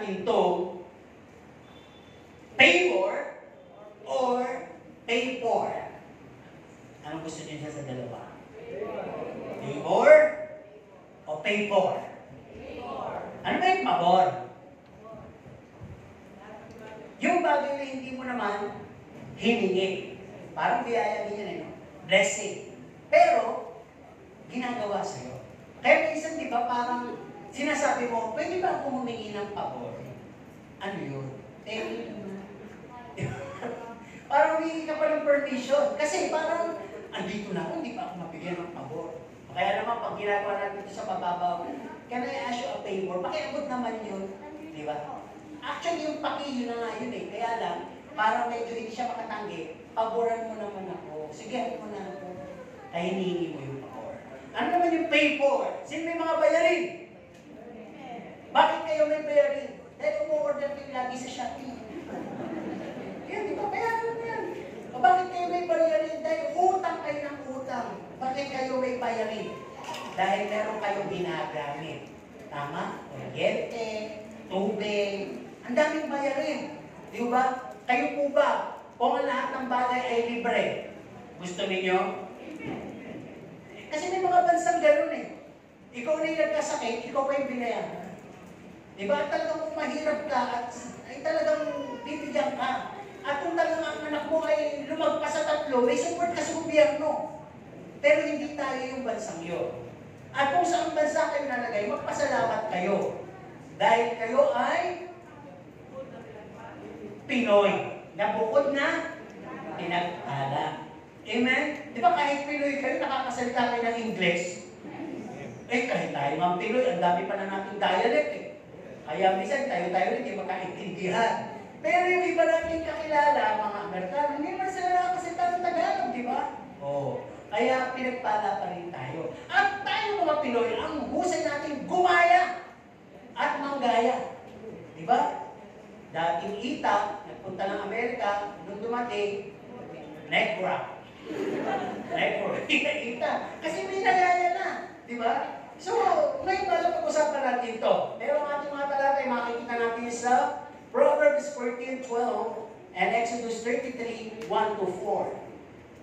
natin itong pay for or pay for. Anong gusto niyo siya sa dalawa? Pay for o pay for? Ano ba yung pabor? Yung bagay na hindi mo naman hiningi. Parang biyaya din yan, no? Blessing. Pero, ginagawa sa'yo. Kaya minsan, di ba, parang sinasabi mo, pwede ba ako humingi ng pabor? Ano yun? Eh, parang humingi ka pa ng permission. Kasi parang, andito na ako, hindi pa ako mabigyan ng pabor. Kaya naman, pag ginagawa natin ito sa mababaw, can I ask you a favor? Pakiabot naman yun. Di ba? Actually, yung paki, yun na nga yun eh. Kaya lang, parang medyo hindi siya makatanggi, paboran mo naman ako. Sige, mo na ako. Kaya hinihingi mo yung pabor. Ano naman yung pay for? Sino may mga bayarin? Bakit kayo may bayarin? Dahil umu-order kayo lagi sa Shopee. Yan, di ba? Bayaran mo yan. O bakit kayo may bayarin? Dahil utang kayo ng utang. Bakit kayo may bayarin? Dahil meron kayong ginagamit. Tama? Kuryente, tubig, ang daming bayarin. Di ba? Kayo po ba? Kung ang lahat ng bagay ay libre, gusto ninyo? Kasi may mga bansang gano'n eh. Ikaw na yung nagkasakit, ikaw pa yung binayaran. Di ba? Talagang kung mahirap ka at ay talagang bibigyan ka. At kung talagang ang anak mo ay lumagpas sa 3, may support ka sa gobyerno. Pero hindi tayo yung bansang yun. At kung saan bansa kayo nalagay, magpasalamat kayo. Dahil kayo ay Pinoy. Na bukod na pinagpala. Amen? Di ba kahit Pinoy kayo, nakakasalita kayo ng English? Eh, kahit tayo mga Pinoy, ang dami pa na nating dialect eh. Kaya minsan, tayo-tayo hindi makaintindihan. Pero yung iba natin kakilala, mga Amerikano, hindi naman sila nakakasalita ng Tagalog, di ba? Oo. Kaya pinagpala pa rin tayo. At tayo mga Pinoy, ang husay natin gumaya at manggaya. Di ba? Dating Ita, nagpunta ng Amerika, nung dumating, Negra. Ita. Kasi may nagaya na. Di ba? So, ngayon pala pag-usapan natin ito. Pero ang ating mga talata ay makikita natin sa Proverbs 14:12 and Exodus 33:1-4.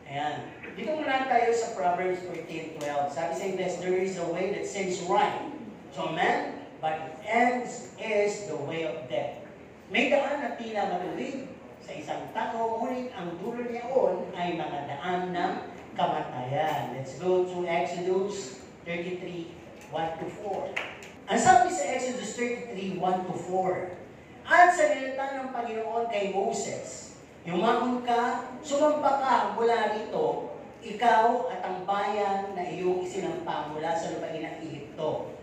Ayan. Dito muna tayo sa Proverbs 14:12. Sabi sa English, there is a way that seems right to a man, but it ends is the way of death. May daan na tila matuwid sa isang tao, ngunit ang dulo niyaon ay mga daan ng kamatayan. Let's go to Exodus 33:1-4. Ang sabi sa Exodus 33:1-4, at salita ng Panginoon kay Moses, yumangon ka, sumampa ka mula rito, ikaw at ang bayan na iyong isinampa mula sa lupain ng Ehipto.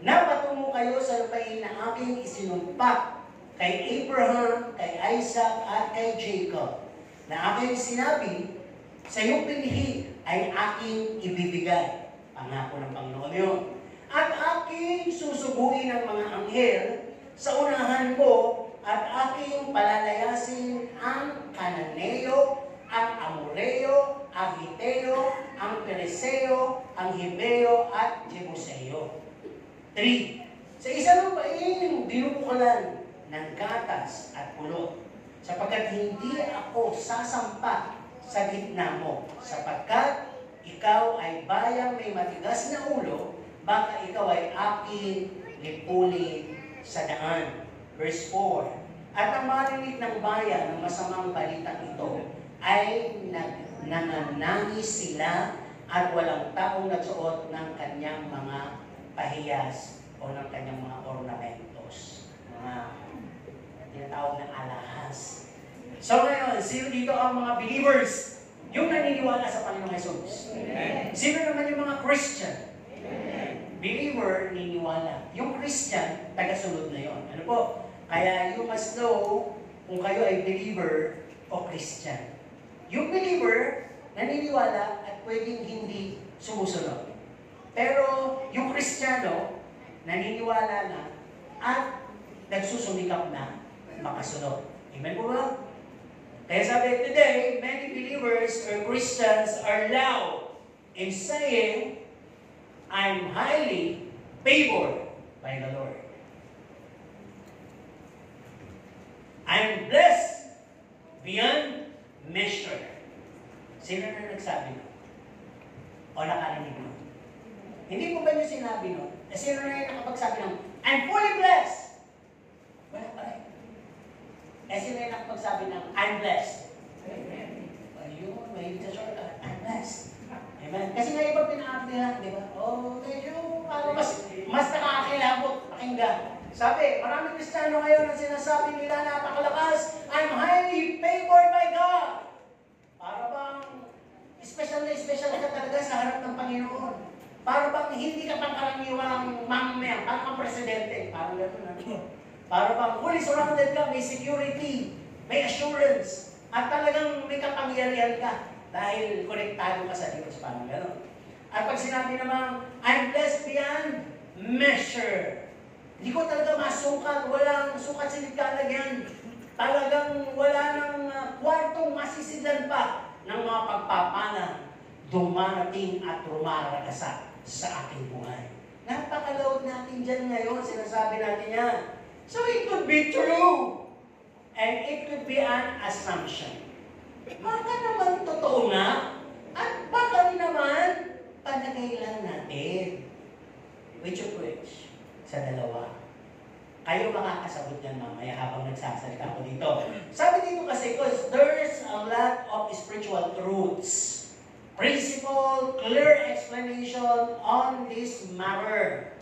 Napatungo kayo sa lupain na aking isinumpa kay Abraham, kay Isaac, at kay Jacob, na aking sinabi, sa iyong binhi ay aking ibibigay. Pangako ng Panginoon yun. At aking susubuin ng mga anghel sa unahan mo, at aking palalayasin ang Kananeo, ang Amoreo, ang Hiteo, ang Pereseo, ang Hebeo, at Jebuseo. 3. Sa isang lupain binubukalan ng gatas at pulot, sapagkat hindi ako sasampa sa gitna mo, sapagkat ikaw ay bayang may matigas na ulo, baka ikaw ay aking lipulin sa daan. Verse 4. At ang marinig ng bayan ng masamang balitang ito ay nananangis sila at walang taong nagsuot ng kanyang mga pahiyas o ng kanyang mga ornamentos. Mga tinatawag na alahas. So ngayon, sino dito ang mga believers? Yung naniniwala sa Panginoong Jesus. Amen. Sino naman yung mga Christian? Amen. Believer, niniwala. Yung Christian, tagasunod na yon. Ano po? Kaya you must know kung kayo ay believer o Christian. Yung believer, naniniwala at pwedeng hindi sumusunod. Pero yung Kristiyano, naniniwala na at nagsusumikap na makasunod. Amen po ba? Kaya sabi today, many believers or Christians are loud in saying, I'm highly favored by the Lord. I'm blessed beyond measure. Sino na nagsabi nun? O nakarinig nun? Hindi po ba niyo sinabi nun? Sino na yung nakapagsabi nun? I'm fully blessed! Wala pa rin. Sino yung nakapagsabi ng I'm blessed? Amen. Ayun, mahilig sa shortcut. I'm blessed. Amen. Kasi nga iba pinaakit nila, di ba? Oh, medyo parang mas nakakakilabot pakinggan. Sabi, maraming Kristiyano ngayon ang sinasabi nila napakalakas, I'm highly favored by God. Para bang special ka talaga sa harap ng Panginoon. Para bang hindi ka pangkaraniwang mamaya, parang presidente. Parang gano'n. Para bang fully surrounded ka, may security, may assurance, at talagang may kapangyarihan ka dahil konektado ka sa Diyos. Parang gano'n. At pag sinabi namang, I'm blessed beyond measure. Hindi ko talaga masukat, walang sukat sa ligkalagyan. Talagang wala nang kwartong masisidlan pa ng mga pagpapana dumarating at rumaragasa sa ating buhay. Napakalaod natin dyan ngayon, sinasabi natin yan. So it could be true. And it could be an assumption. Baka naman totoo na. At baka rin naman panagay lang natin. Which of which? Sa dalawa. Kayo makakasagot yan mamaya habang nagsasalita ko dito. Sabi dito kasi, because there's a lot of spiritual truths, principle, clear explanation on this matter.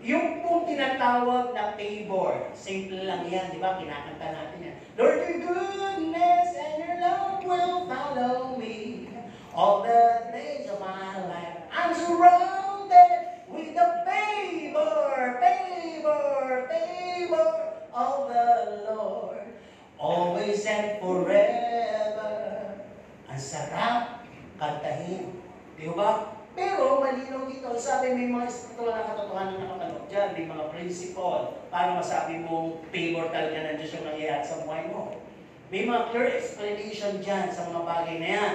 Yung pong tinatawag na favor, simple lang yan, di ba? Kinakanta natin yan. Lord, your goodness and your love will follow me all the days of my life. I'm surrounded with the favor of the Lord, always and forever. Ang sarap kantahin. Di ba? Pero malinaw dito, sabi may mga espiritual na katotohanan na katanong dyan, may mga principle para masabi mong favor talaga ng Diyos yung nangyayari sa buhay mo. May mga clear explanation dyan sa mga bagay na yan.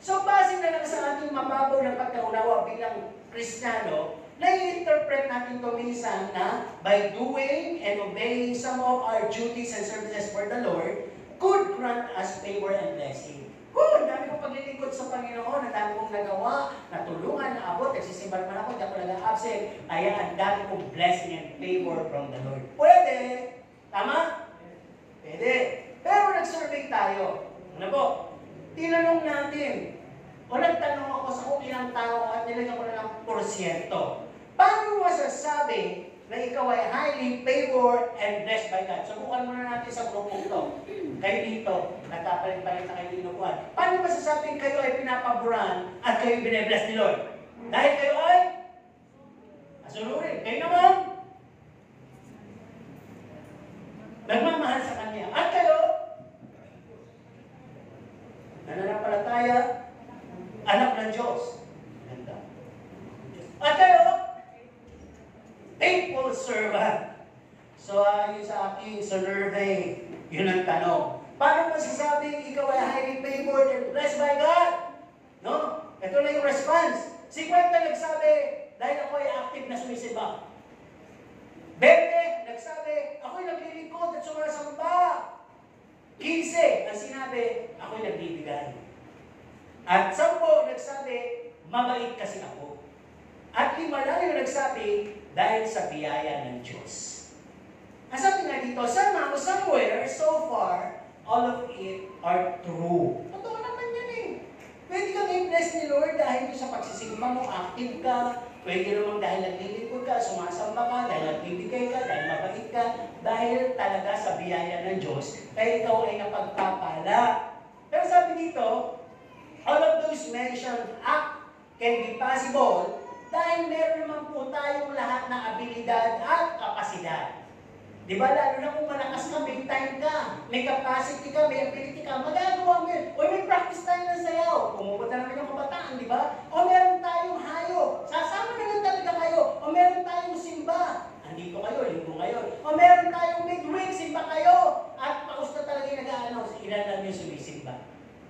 So, base na lang sa ating mababaw ng pagkaunawa bilang Kristiyano, nai-interpret natin ito minsan na by doing and obeying some of our duties and services for the Lord could grant us favor and blessing. Ang dami kong paglilingkod sa Panginoon, ang dami kong nagawa, natulungan, naabot, nagsisimba naman ako, hindi ako nag-absent. Kaya ang dami kong blessing and favor from the Lord. Pwede! Tama? Pwede. Pero nag-survey tayo. Ano po? Tinanong natin, o nagtanong ako sa kung ilang tao at nilagyan ko na ng porsyento. Paano masasabi na ikaw ay highly favored and blessed by God? Subukan muna natin sa grupong ito. Kayo dito, nagkapalit-palit na kayo dinukuhan. Paano masasabing kayo ay pinapaboran at kayo bine-bless ni Lord? Dahil kayo ay asunurin. Kayo naman, nagmamahal sa Kanya. At kayo, nananampalataya, anak ng Diyos. Ganda. At kayo, faithful servant. So, ayon sa aking survey, yun ang tanong. Paano masasabing ikaw ay highly favored and blessed by God? No? Ito na yung response. 50 nagsabi, dahil ako ay active na sumisimba. 20 nagsabi, ako'y naglilingkod at sumasamba. 15 ang sinabi, ako'y nagbibigay. At 10 nagsabi, mabait kasi ako. At 5 lang yung nagsabi, dahil sa biyaya ng Diyos. Ang sabi nga dito, somewhere, so far, all of it are true. Totoo naman yan eh. Pwede kang i-bless ni Lord dahil sa pagsisigma mo, active ka. Pwede naman dahil naglilingkod ka, sumasamba ka, dahil nagbibigay ka, dahil mabait ka, dahil talaga sa biyaya ng Diyos, kaya ikaw ay napagpapala. Pero sabi dito, all of those mentioned act can be possible dahil meron naman po tayong lahat na abilidad at kapasidad. Di ba? Lalo na kung malakas ka, big time ka, may capacity ka, may ability ka, magagawa mo yun. O may practice tayo ng sayaw. Pumupunta naman yung kabataan, di ba? O meron tayong hayo. Sasama na lang talaga kayo. O meron tayong simba. Andito kayo, linggo ngayon. O meron tayong midweek, simba kayo. At pausta talaga yung nag-a-announce, ilan lang yung sumisimba.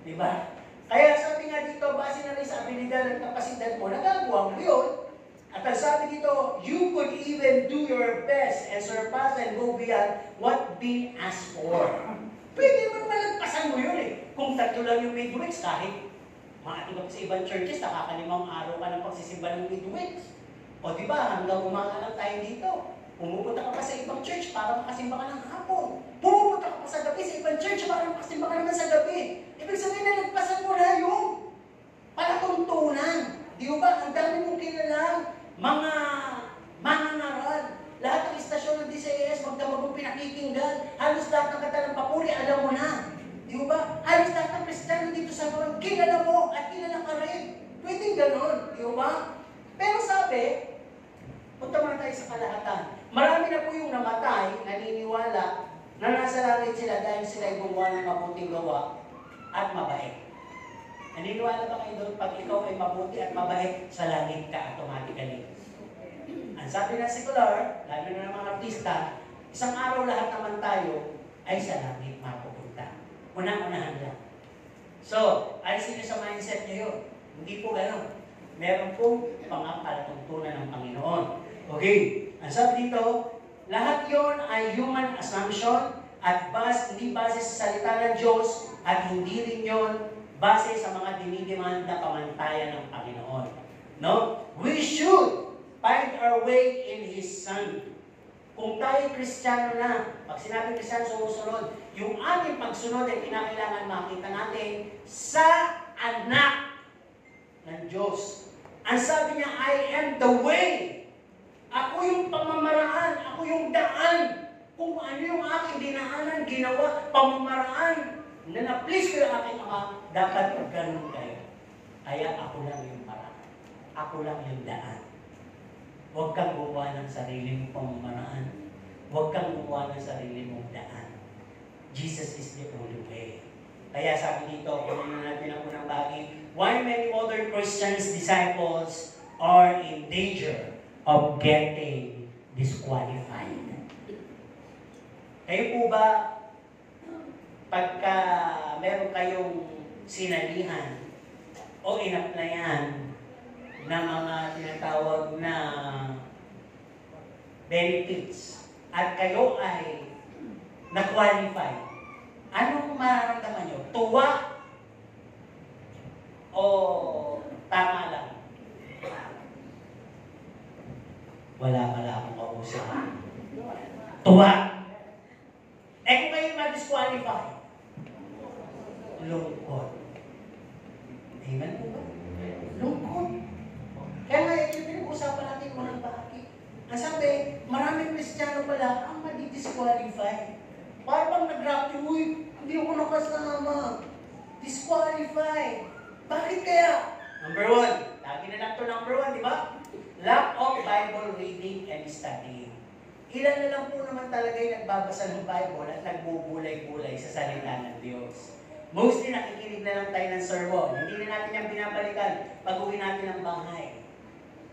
Di ba? Kaya sabi nga dito, base na rin sa abilidad at kapasidad mo, nagagawa mo yun. At ang sabi dito, you could even do your best and surpass and go beyond what being asked for. Pwede naman malagpasan mo yun eh. Kung tatlo lang yung midweeks, kahit makatibag sa ibang churches, nakakalimang araw ka ng pagsisimba ng midweeks. O di ba, hanggang umaga lang tayo dito. Pumupunta ka pa sa ibang church para makasimba ka ng hapon. Pumupunta ka pa sa gabi sa ibang church para makasimba ka naman sa gabi. Ibig sabihin na nagpasan mo na yung palatuntunan. Di ba? Ang dami mong kilalang mga mangangaral. Lahat ng istasyon ng DCIS, magdamagong pinakikinggan. Halos lahat ng katalang papuri, alam mo na. Di ba? Halos lahat ng Kristiyano dito sa mga kilala mo at kilala ka rin. Pwedeng ganon. Di ba? Pero sabi, punta muna tayo sa kalahatan. Marami na po yung namatay, naniniwala, na nasa langit sila dahil sila ay gumawa ng mabuting gawa at mabait. Naniniwala ba kayo doon, pag ikaw ay mabuti at mabait, sa langit ka automatically? Ang sabi ng sekular, lalo na ng mga artista, isang araw lahat naman tayo ay sa langit mapupunta. Unang-unahan lang. So, alisin niyo sa mindset niyo yun. Hindi po gano'n. Meron pong pangapalatuntunan ng Panginoon. Okay, ang sabi dito, lahat yon ay human assumption at hindi base sa salita ng Diyos at hindi rin yon base sa mga dinidemanda pamantayan ng Panginoon. No? We should find our way in His Son. Kung tayo Kristiyano na, pag sinabi Kristiyano sumusunod, yung ating pagsunod ay kinakailangan makita natin sa anak ng Diyos. Ang sabi niya, I am the way. Ako yung pamamaraan, ako yung daan. Kung ano yung aking dinaanan, ginawa, pamamaraan, na na-please ko yung aking Ama, dapat ganun kayo. Kaya ako lang yung paraan. Ako lang yung daan. Huwag kang gumawa ng sarili mong pamamaraan. Huwag kang gumawa ng sarili mong daan. Jesus is the only way. Kaya sabi dito, kung natin ang unang bagay, why many modern Christians, disciples, are in danger of getting disqualified. Kayo po ba, pagka meron kayong sinalihan o inaplayan na mga tinatawag na benefits at kayo ay na-qualify, anong mararamdaman nyo? Tuwa o tama lang? Wala akong kausap. Tuwa. Eh kung kayo ma-disqualify, lungkot. Amen po ba? Lungkot. Kaya nga, yung pinag-usapan natin mga bakit. Ang sabi, maraming Kristiyano pala ang madi-disqualify. Para bang nag-rap yung, uy, hindi ako nakasama. Disqualify. Bakit kaya? Number one. Lagi na lang ito number one, di ba? Lack of Bible reading and studying. Ilan na lang po naman talaga yung nagbabasa ng Bible at nagbubulay-bulay sa salita ng Diyos. Mostly nakikinig na lang tayo ng sermon. Hindi na natin yung binabalikan pag-uwi natin ng bahay.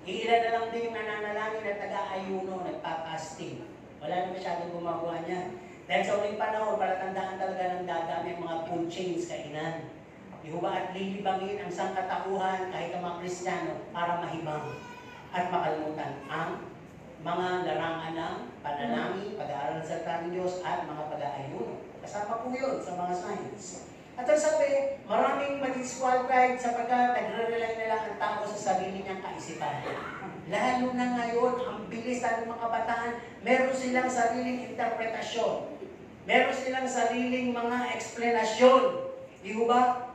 Ilan na lang din yung nananalangin at nag-aayuno, nagpa-fasting. Wala na masyadong gumagawa niyan. Dahil sa uling panahon, palatandaan talaga ng dadami ang mga food chains kainan. Ihuba at lilibangin ang sangkatauhan kahit ang mga Kristiyano para mahibang at makalimutan ang mga larangan ng panalangin, pag-aaral ng salita ng Diyos at mga pag-aayuno. Kasama po yun sa mga signs. At ang sabi, maraming madisqualified sapagkat nagre-rely na lang ang tao sa sarili niyang kaisipan. Lalo na ngayon, ang bilis ng mga kabataan, meron silang sariling interpretasyon. Meron silang sariling mga explanasyon. Di ba?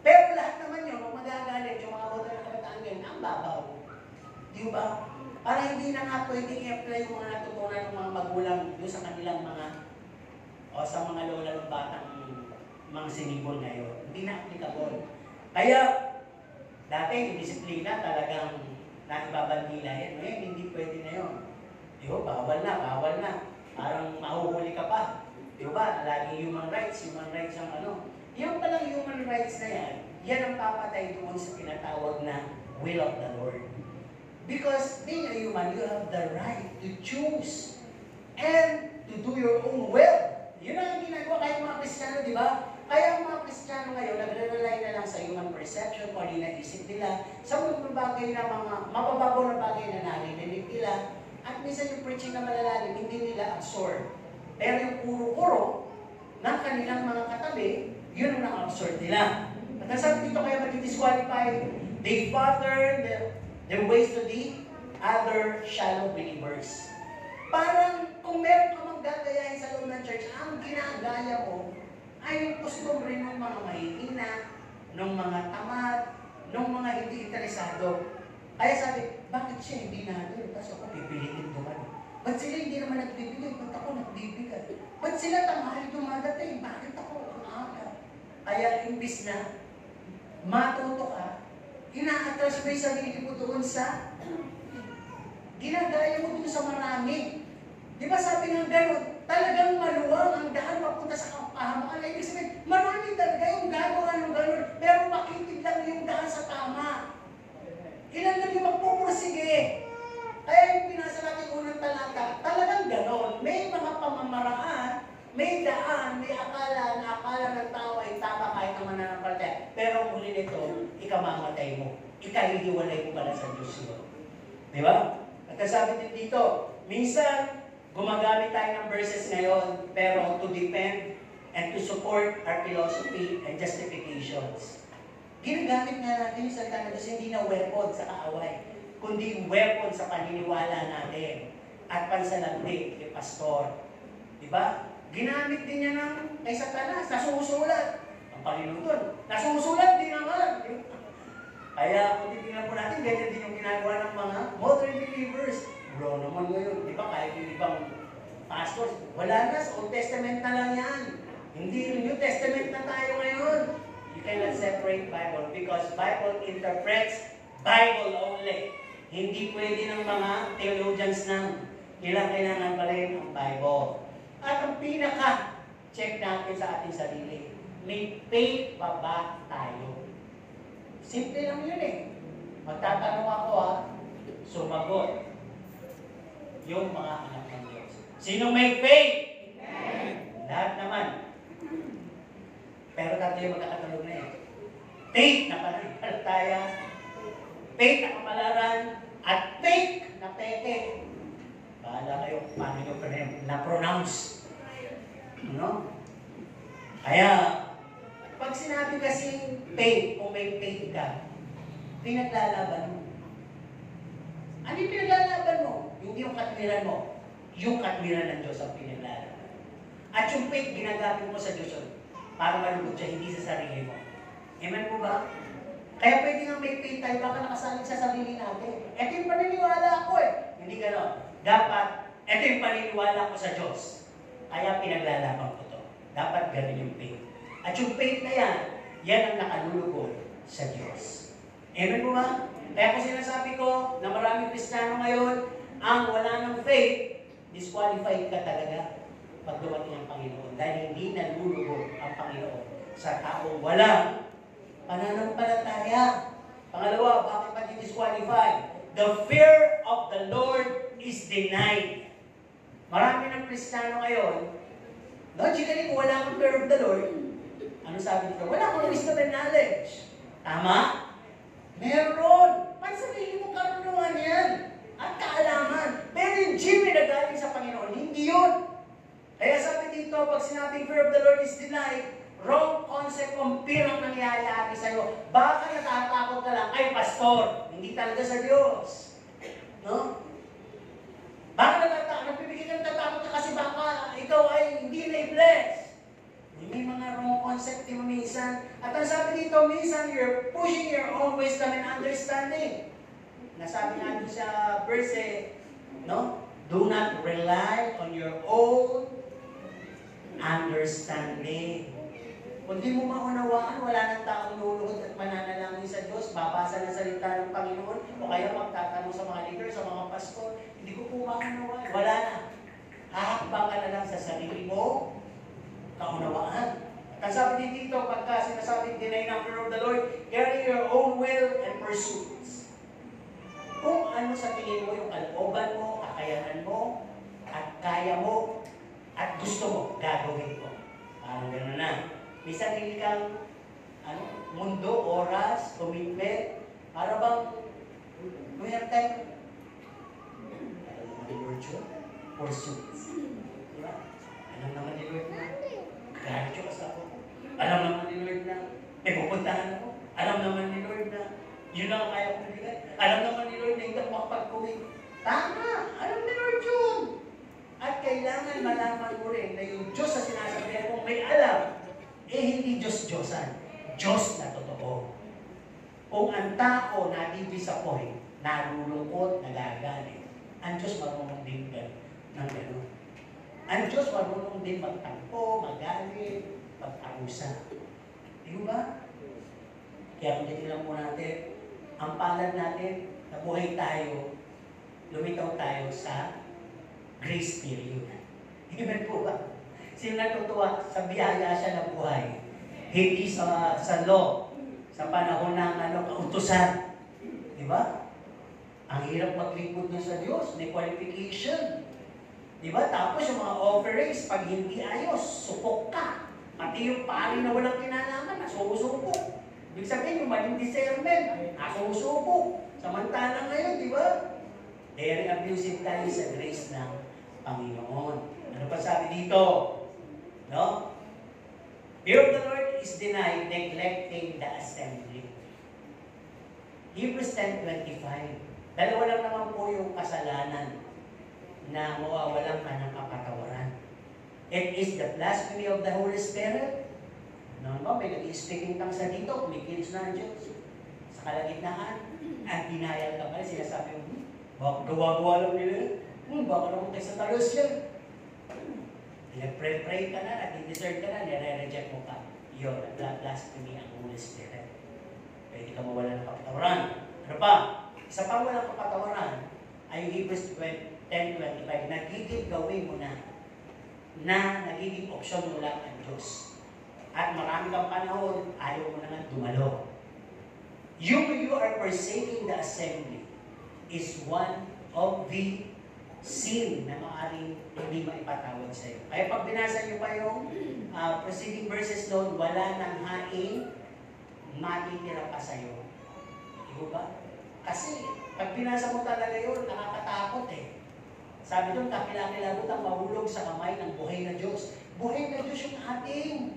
Pero lahat naman yun, kung magagalit yung mga boto ng kabataan ngayon, ang babaw. Di ba? Para hindi na nga pwedeng i-apply yung mga natutunan ng mga magulang doon sa kanilang mga o sa mga lola ng batang mga sinibol ngayon. Hindi na applicable. Kaya, dati yung disiplina talagang naibabandila yan. Ngayon, hindi pwede na yun. Di ba? Bawal na. Parang mahuhuli ka pa. Di ba? Lagi human rights ang ano. Yung palang human rights na yan ang papatay doon sa tinatawag na will of the Lord. Because being a human, you have the right to choose and to do your own will. Yun ang ginagawa kahit mga Kristiyano, di ba? Kaya ang mga Kristiyano ngayon, nagre-rely na lang sa human perception o di naisip nila sa mga bagay na mga mapababaw na bagay na narinig nila at minsan yung preaching na malalalim, hindi nila absorb. Pero yung puro-puro, ng kanilang mga katabi, yun ang na-absorb nila. At ang sabi dito kaya mag-disqualify, they father their ways to the other shallow believers. Parang kung meron ka magdadayahin sa loob ng church, ang ginagaya mo ay yung customary ng mga mahihina, ng mga tamad, ng mga hindi interesado. Kaya sabi, bakit siya hindi natin? Tapos ako pipilitin naman. Ba't sila hindi naman nagbibigay? Ba't ako nagbibigay? Ba't sila tanghali dumadating? Bakit ako ang aga? Kaya imbis na matuto ka, ina-atras mo yung sarili mo doon sa ginagaya mo doon sa marami. Di ba sabi nga gano'n, talagang maluwang ang daan papunta sa kapahamakan. Ibig sabihin, marami talaga yung gagawa ng gano'n, pero makitid lang yung daan sa tama. Ilan lang yung magpupursige. Kaya yung pinasa natin unang talata, talagang gano'n. May mga pamamaraan, may daan, may akala na akala ng tao ay tama kahit naman na ng parte. Pero ang huli nito, ikamamatay mo. Ikahihiwalay mo pala sa Diyos yun. Di ba? At sabi din dito, minsan, gumagamit tayo ng verses ngayon, pero to defend and to support our philosophy and justifications. Ginagamit nga natin yung salita na Diyos, hindi na weapon sa kaaway, kundi weapon sa paniniwala natin at pansalantig kay pastor. Diba? Ginamit din niya ng kay Satanas, nasusulat. Ang Panginoon doon, nasusulat din naman. Kaya kung titignan po natin, ganyan din yung ginagawa ng mga modern believers. Bro naman ngayon, di ba kahit yung ibang pastors, wala na, sa Old Testament na lang yan. Hindi yung New Testament na tayo ngayon. You cannot separate Bible because Bible interprets Bible only. Hindi pwede ng mga theologians ng kailangan pala ang Bible. At ang pinaka-check natin sa ating sarili, may faith pa ba tayo? Simple lang yun eh. Magtatanong ako sumagot yung mga anak ng Diyos. Sino may faith? Amen. Lahat naman. Pero tayo magkakatalog na eh. Faith na pananampalataya, faith na kamalaran, at faith na peke. Bahala kayo paano nyo na-pronounce. No? Kaya, pag sinabi kasing faith, kung may faith ka, pinaglalaban mo. Ano yung pinaglalaban mo? Hindi yung katwiran mo. Yung katwiran ng Diyos ang pinaglalaban. At yung faith, ginagamit mo sa Diyos para malugod siya, hindi sa sarili mo. Amen po ba? Kaya pwede nga may faith tayo, baka nakasalig sa sarili natin. Ito yung paniniwala ko eh. Hindi gano'n. Dapat, ito yung paniniwala ko sa Diyos. Kaya pinaglalaban ko to. Dapat gano'n yung faith. At yung faith na yan, yan ang nakalulugod sa Diyos. Amen po ba? Kaya kung sinasabi ko na maraming Kristiyano ngayon, ang wala ng faith, disqualified ka talaga pag dumating ang Panginoon. Dahil hindi nalulugod ang Panginoon sa taong walang pananampalataya. Pangalawa, bakit pa disqualified? The fear of the Lord is denied. Marami ng Kristiyano ngayon, logically, kung wala kang fear of the Lord, ano sabi dito? Wala kang wisdom and knowledge. Tama? Meron. Pansarili mo karunungan yan. At kaalaman. Pero yung Jimmy na galing sa Panginoon, hindi yun. Kaya sabi dito, pag sinabing fear of the Lord is denied, wrong concept kung pirang nangyayari sa'yo. Baka natatakot ka lang, ay pastor, hindi talaga sa Diyos. No? Baka nagpipigil ka natatakot ka kasi baka ikaw ay hindi na-bless. May mga wrong concept mo minsan. At ang sabi dito, minsan you're pushing your own wisdom and understanding. Nasabi natin sa verse, no? Do not rely on your own understanding. Kung di mo maunawaan, wala nang taong luluhod at mananalangin sa Diyos, babasa ng salita ng Panginoon, o kaya magtatanong sa mga leader, sa mga pastor, hindi ko po maunawaan. Wala na. Hahakbang ka na lang sa sarili mo, kaunawaan. At sabi din dito, pagka sinasabing deny ng fear of the Lord, carry your own will and pursuits. Kung ano sa tingin mo, yung kalooban mo, kakayanan mo, at kaya mo, at gusto mo, gagawin mo. Parang gano'n na. May sarili kang mundo, oras, commitment, para bang mayroon tayo virtue, pursuits. Diba? Alam naman ni Lord na, gawin. Tama! Alam ni Lord yun! At kailangan malaman mo rin na yung Diyos na sinasabihan kung may alam, hindi Diyos-Diyosan. Diyos na totoo. Kung ang tao na-disappoint, nalulungkot, nagagalit, ang Diyos marunong din ng gano'n. Ang Diyos marunong din magtampo, magalit, magparusa. Di ba? Kaya kung tinilang mo natin, ang palad natin, nabuhay tayo, lumitaw tayo sa grace period. Amen po ba? Sino natutuwa sa biyaya siya na buhay? Hindi sa law, sa panahon ng kautusan. Di ba? Ang hirap maglingkod na sa Diyos, may qualification. Di ba? Tapos yung mga offerings, pag hindi ayos, supok ka. Pati yung pari na walang kinalaman, nasusupok. Ibig sabihin, yung maling discernment, nasusupok. Samantala ngayon, di ba? Very abusive tayo sa grace ng Panginoon. Ano pa sabi dito? No? Fear of the Lord is denied, neglecting the assembly. Hebrews 10:25. Dalawa lang naman po yung kasalanan na mawawalan ka ng kapatawaran. It is the blasphemy of the Holy Spirit. No, may nag-i-speaking tongues sa dito, kumikilos na ang Diyos. Sa kalagitnaan, at denial ka pa rin, sinasabi mo, gawa-gawa lang nila. Baka naman tayo sa talos yan. Nag-pray ka na, nag-discern ka na, nire-reject mo pa. Yun, blasphemy ang Holy Spirit. Pwede ka mawala ng kapatawaran. Ano pa? Isa pang walang kapatawaran ay Hebrews 10:25. Nagiging gawin mo na nagiging opsyon mo lang ang Diyos. At marami kang panahon, ayaw mo naman dumalo. You are forsaking the assembly is one of the sin na maaaring hindi maipatawad sa iyo. Kaya pag binasa niyo pa yung preceding verses doon, wala nang haing matitira pa sa iyo. Di ba? Kasi pag binasa mo talaga yun, nakakatakot eh. Sabi doon, kakilakilagot ang mahulog sa kamay ng buhay na Diyos. Buhay na Diyos yung ating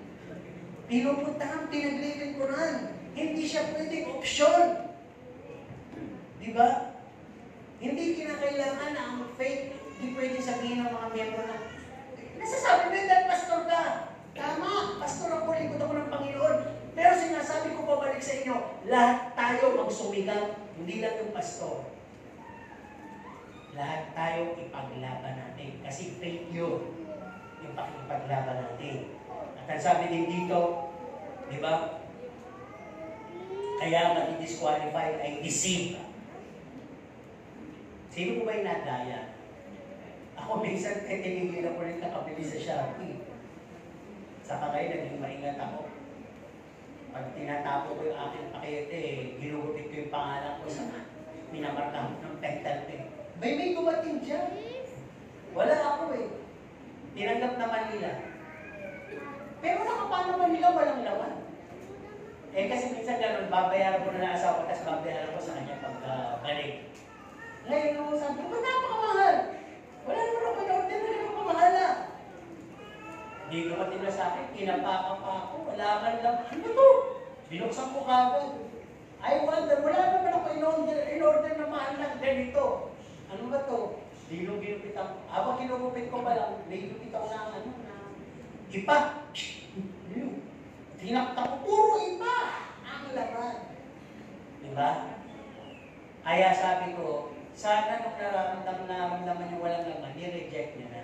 pinupuntahan, pinaglilingkuran. Hindi siya pwedeng opsyon. Di ba? Hindi kinakailangan na ang faith, hindi pwedeng sabihin ng mga miyembro na, nasasabi mo yun, pastor ka. Tama, pastor ako, lingkod ako ng Panginoon. Pero sinasabi ko pabalik sa inyo, lahat tayo magsumigang, hindi lang yung pastor. Lahat tayo ipaglaban natin. Kasi faith yun, yung ipaglaban natin. At ang sabi din dito, di ba? Kaya mati-disqualify ay deceive. Sino mo ba yung nadaya? Ako minsan, tinigil ako rin kakabili sa Shopee. Saka kayo, naging maingat ako. Pag tinatapo ko yung aking pakete, ginugupit ko yung pangalan ko sa minamarkahan ko ng pental pen. May dumating dyan. Wala ako eh. Tinanggap naman nila. Pero nakapano man nila walang laman. Eh kasi minsan gano'n, babayaran ko na ng asawa, tapos babayaran ko sa kanya pagka-balik. Ngayon ako sabi ko, ba't napakamahal? Wala naman ako in-order na naman pamahala. Hindi ko matila sa akin, kinapaka pa ako, wala man lang. Ano to? Binuksan ko kagad. I wonder, wala naman ako in-order na mahal ng ganito. Ano ba to? Ginupit ako. Habang ginupit ko pa lang, ginupit ako na ipa. Tinakta ko, puro ipa. Ang laman. Diba? Kaya sabi ko, sana nung nararamdaman yung walang laman, i-reject niya na.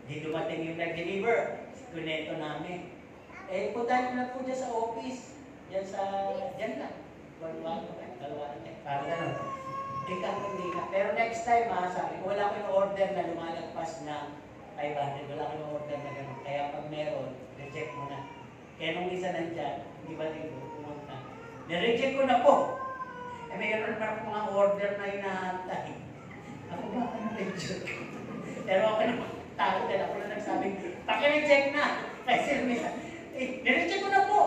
Di dumating yung nag-deliver. Kuneto namin. Eh, punta nyo na po dyan sa office. Dyan lang. Dalawa na. Parang gano'n. Hindi na. Pero next time, sabi ko, wala ko yung order na lumalagpas na 500. Wala ko yung order na gano'n. Kaya pag meron, reject mo na. Kaya nung isa nandyan, hindi ba din pumunta? Nireject ko na po. Eh, mayroon pa akong mga order na hinahantay. Ako ba ako na-reject ko? Pero ako naman, takot din. Ako na nagsabing, paki-reject na. Kasi minsan, nireject ko na po.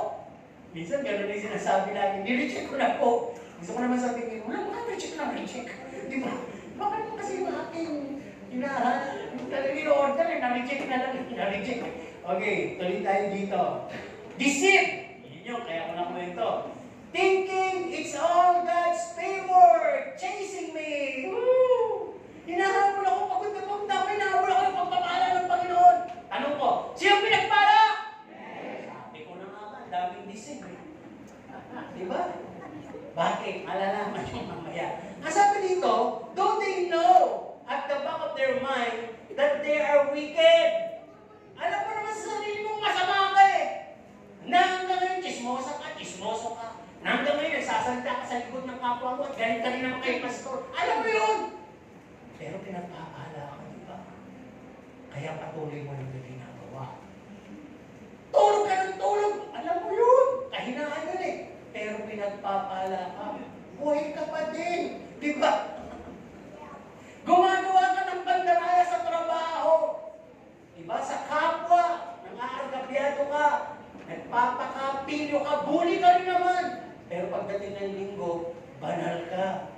Minsan, gano'n yung sinasabi namin, nireject ko na po. Gusto ko naman sabihin, wala mga reject. Di ba? Bakit mo kasi yung aking in-order, na-reject na lang, na-reject. Okay, tuloy tayo dito. Deceive! Yun yun, kaya ko na mo ito. Thinking it's all God's favor, chasing me. Woo! Hinahabol ako, pagod na pagod ako, hinahabol ako yung pagpapala ng Panginoon. Tanong ko, sino pinagpala? Sabi ko na nga ba, daming disig eh. Diba? Bakit? Malalaman yung mamaya. Ang sabi dito, don't they know at the back of their mind that they are wicked? Alam mo naman sa sarili mong masama ka eh. Na hanggang ngayon, chismoso ka. Na hanggang ngayon, nagsasalita ka sa likod ng kapwa mo at galit ka rin naman kay pastor. Alam mo yun! Pero pinagpapala ka, di ba? Kaya patuloy mo yung ginagawa. Tulog ka ng tulog! Alam mo yun! Kahinaan yun eh. Pero pinagpapala ka. Buhay ka pa din. Di ba? Gumagawa ka ng pandaraya sa trabaho. Di ba? Sa kapwa. Nang-aargabyado ka. Nagpapakapilyo ka. Bully ka rin naman. Pero pagdating ng linggo, banal ka.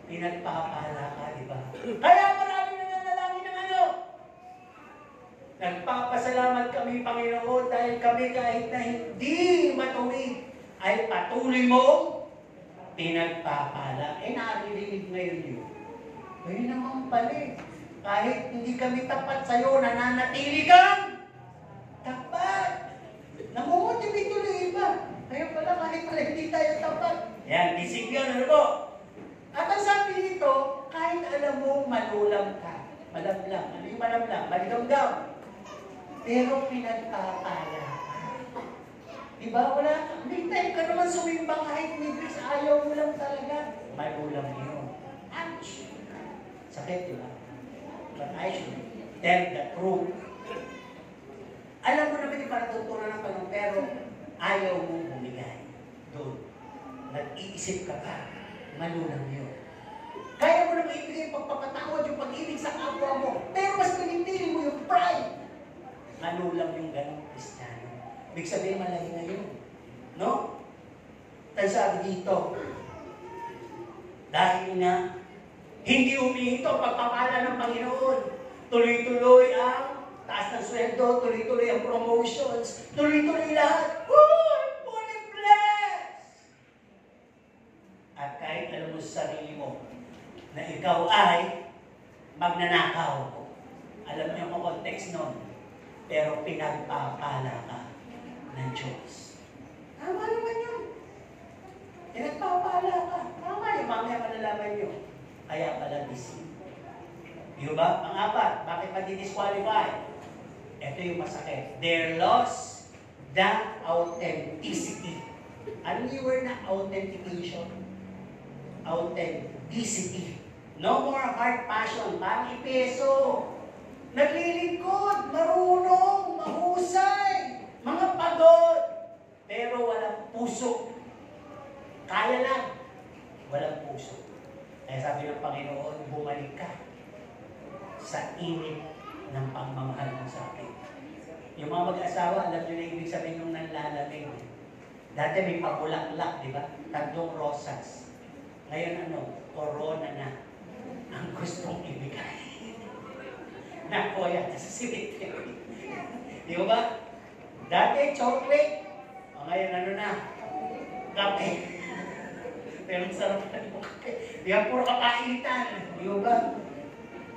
Pinagpapala ka, di ba? Kaya marami nananalangin ng ano? Nagpapasalamat kami, Panginoon, dahil kami kahit na hindi matuwid, ay patuloy mong pinagpapala. Naririnig ngayon yun. Ngayon naman pala eh. Kahit hindi kami tapat sa'yo, nananatili kang tapat. Namumotivate tuloy iba. Kaya pala kahit pala hindi tayo tapat. Yan, disig yun, ano po? At ang sabi nito, kahit alam mo, malulang ka. Malamlang. Ano yung malamlang? Maligamgam. Pero pinagpapala ka. Diba? Wala. May time ka naman sumimbang kahit nigris. Ayaw mo lang talaga. Malulang yun. Ouch! Sakit, diba? But I should tell the truth. Alam mo naman yung paratutunan ng Panginoon, pero ayaw mo bumigay. Doon. Nag-iisip ka pa. Malulang yun. Kaya mo naman ibigay yung pagpapatawad, yung pag-ibig sa kapwa mo. Pero mas pinipili mo yung pride. Malulang yung ganong Kristiyano. Ibig sabihin, malahi na yun. No? Tayo sabi dito, dahil nga, hindi humihinto ang pagpapala ng Panginoon. Tuloy-tuloy ang taas ng sweldo, tuloy-tuloy ang promotions, tuloy-tuloy lahat. I'm fully blessed! At kahit alam mo sa sarili mo na ikaw ay magnanakaw. Alam mo yung context nun. Pero pinagpapala ka ng Diyos. Tama naman yun. Pinagpapala ka. Tama yun. Mamaya malalaman nyo. Kaya pala deceive. Di ba? Pang-apat, bakit madi-disqualify? Ito yung masakit. They lost the authenticity. Ano yung word na authentication? Authenticity. No more heart passion. Parang ipeso. Naglilingkod, marunong, mahusay, mga pagod. Pero walang puso. Kaya lang. Walang puso. Kaya sabi ng Panginoon, bumalik ka sa init ng pagmamahal mo sa akin. Yung mga mag-asawa, alam nyo na ibig sabihin yung nanlalamig. Dati may pabulaklak, di ba? 3 rosas. Ngayon ano? Corona na ang gustong ibigay. Nakuha sa cemetery. Di ba? Dati chocolate. O ngayon ano na? Kape. Pero masarap na yung kape. Di ba puro kapaitan? Di ba?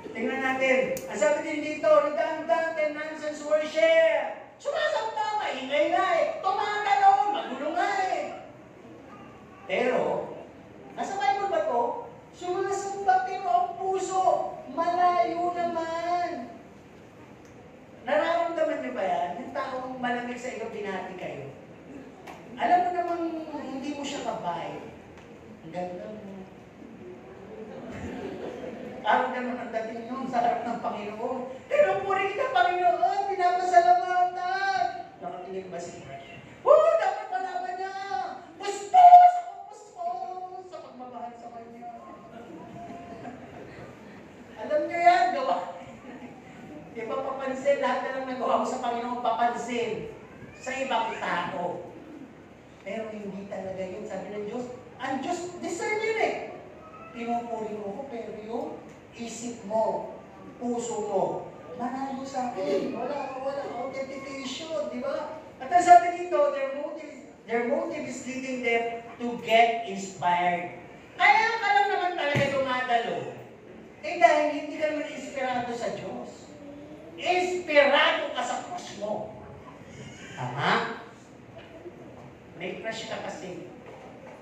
Tingnan natin. Ang sabi din dito, redundant and nonsense worship. Sumasamba, maingay nga eh. Tumatalo, magulo nga eh. Pero, nasa Bible ba to? Sumasamba pero ang puso, malayo naman. Nararamdaman niyo ba yan? Yung taong malamig sa iyo, binati kayo. Alam mo namang hindi mo siya kabay. Ang ganda mo. Parang ganun ang dating yun sa harap ng Panginoon. Pinupuri kita, Panginoon, pinapasalamatan. Nakatingin ba si Crush? Dapat malaman niya. Pustos! Ako pustos sa pagmamahal sa kanya. Alam niyo yan, gawa. Di ba papansin, lahat na lang nagawa mo sa Panginoon, papansin sa ibang tao. Pero hindi talaga yun. Sabi ng Diyos, ang Diyos, discern yun eh. Pinupuri mo ko, pero yung isip mo, puso mo, malayo sa akin. Wala authentication, di ba? At ang sabi dito, their motive is leading them to get inspired. Kaya ka lang naman talaga dumadalo. Eh dahil hindi ka naman inspirado sa Diyos. Inspirado ka sa crush mo. Tama? May crush ka kasi.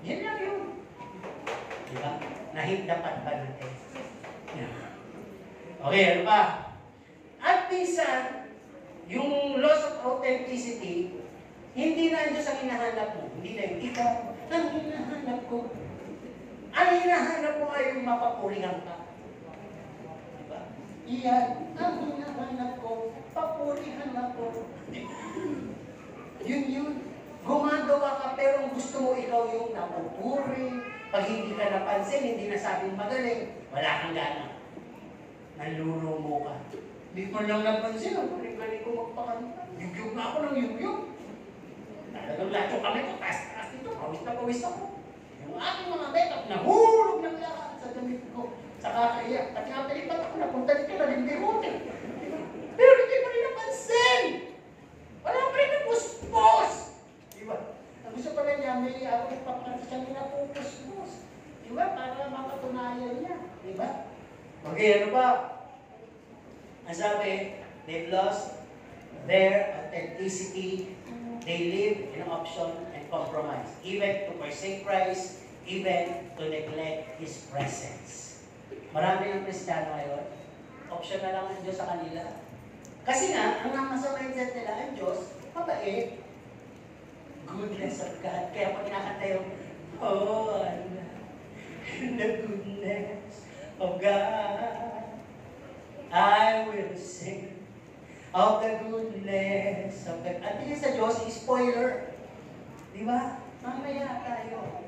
Yan lang yun. Diba? Dapat ba natin? Yeah. Okay, ano pa? At minsan, yung loss of authenticity, hindi na ang Diyos ang hinahanap mo. Hindi na yung ikaw ang hinahanap ko. Ang hinahanap mo ay yung mapapurihan ka. Diba? Iyan, ang hinahanap ko, papurihan ako. Yun. Gumagawa ka pero gusto mo ikaw yung napupuri. Pag hindi ka napansin, hindi nasabing magaling, wala kang gana. Nalulumo ka. Hindi ko lang napansin, ang galing ko magpakanta. Yugyug na ako ng yugyug. Talagang lahat yung kamay ko, taas-taas dito, pawis ako. Yung aking mga makeup, nahulog ng lahat sa damit ko. Sa kakaiyak. At nga palipat ako, napunta dito na yung bigote. Pero hindi ko rin napansin. Wala pa rin napuspos. Diba? Ang gusto pala niya, may ako nagpapakanta siya nila pupuspos. Diba? Para makatunayan niya. Diba? Okay, ano ba? Ang sabi, they've lost their authenticity. They live in option and compromise. Even to forsake Christ, even to neglect His presence. Marami ng Kristiyano ngayon, option na lang ang Diyos sa kanila. Kasi nga, ang nasa mindset nila, ang Diyos, mabait. Goodness of God. Kaya pag kinakanta yung, oh, the goodness of God, I will sing of the goodness of God. At yun sa Diyos, spoiler. Di ba? Mamaya tayo.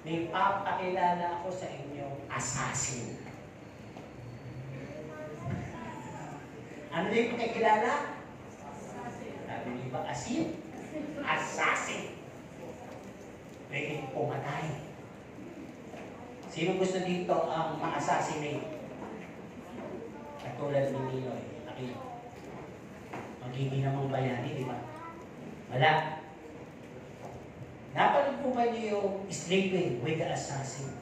May papakilala ako sa inyo, assassin. Ano din pakikilala? Sabi niyo ba, asin? Assassin. Pwede pumatay. Sino gusto dito ang ma-assassinate? Katulad ni Ninoy. Magiging namang bayani, di ba? Wala. Napanood po ba niyo yung Sleeping with the Assassin?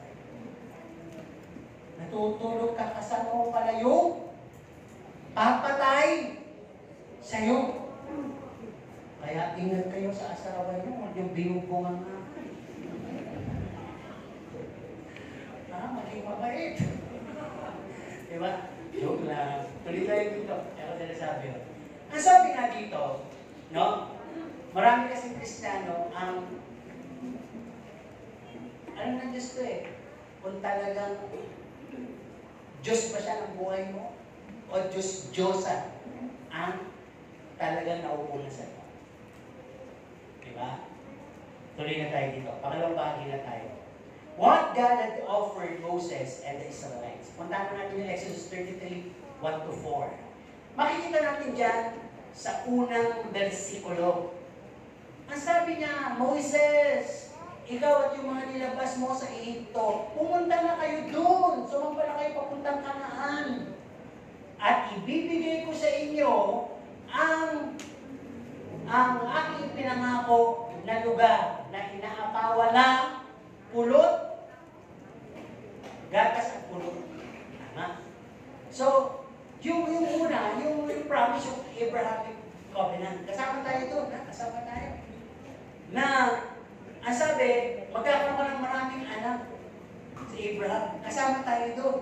Natutulog ka kasama mo pala yung papatay sa'yo. Kaya ingat kayo sa asawa niyo, huwag yung binubungan nga. Maging mabait. Diba? Joke lang. Tuloy tayo dito. Kaya ko sinasabi yun. Ang sabi nga dito, no? Marami kasing Kristiyano ang ano ng Diyos to eh? Kung talagang Diyos ba siya ng buhay mo? O Diyosa ang talagang nauuna sa'yo? Diba? Tuloy na tayo dito. Pangalawang bahagi na tayo. What God had offered Moses and the Israelites. Puntahan natin yung Exodus 33, 1-4. Makikita natin dyan sa unang versikulo. Ang sabi niya, Moses, ikaw at yung mga nilabas mo sa Egypto, pumunta na kayo doon. Sumamba na kayo papuntang Kanaan. At ibibigay ko sa inyo ang aking pinangako na lugar na inaapawan ng pulot, gatas at pulot. Tama? So, yung una, yung promise of Abrahamic covenant, kasama tayo doon, kasama tayo. Na, ang sabi, magkakaroon ka ng maraming anak si Abraham, kasama tayo doon.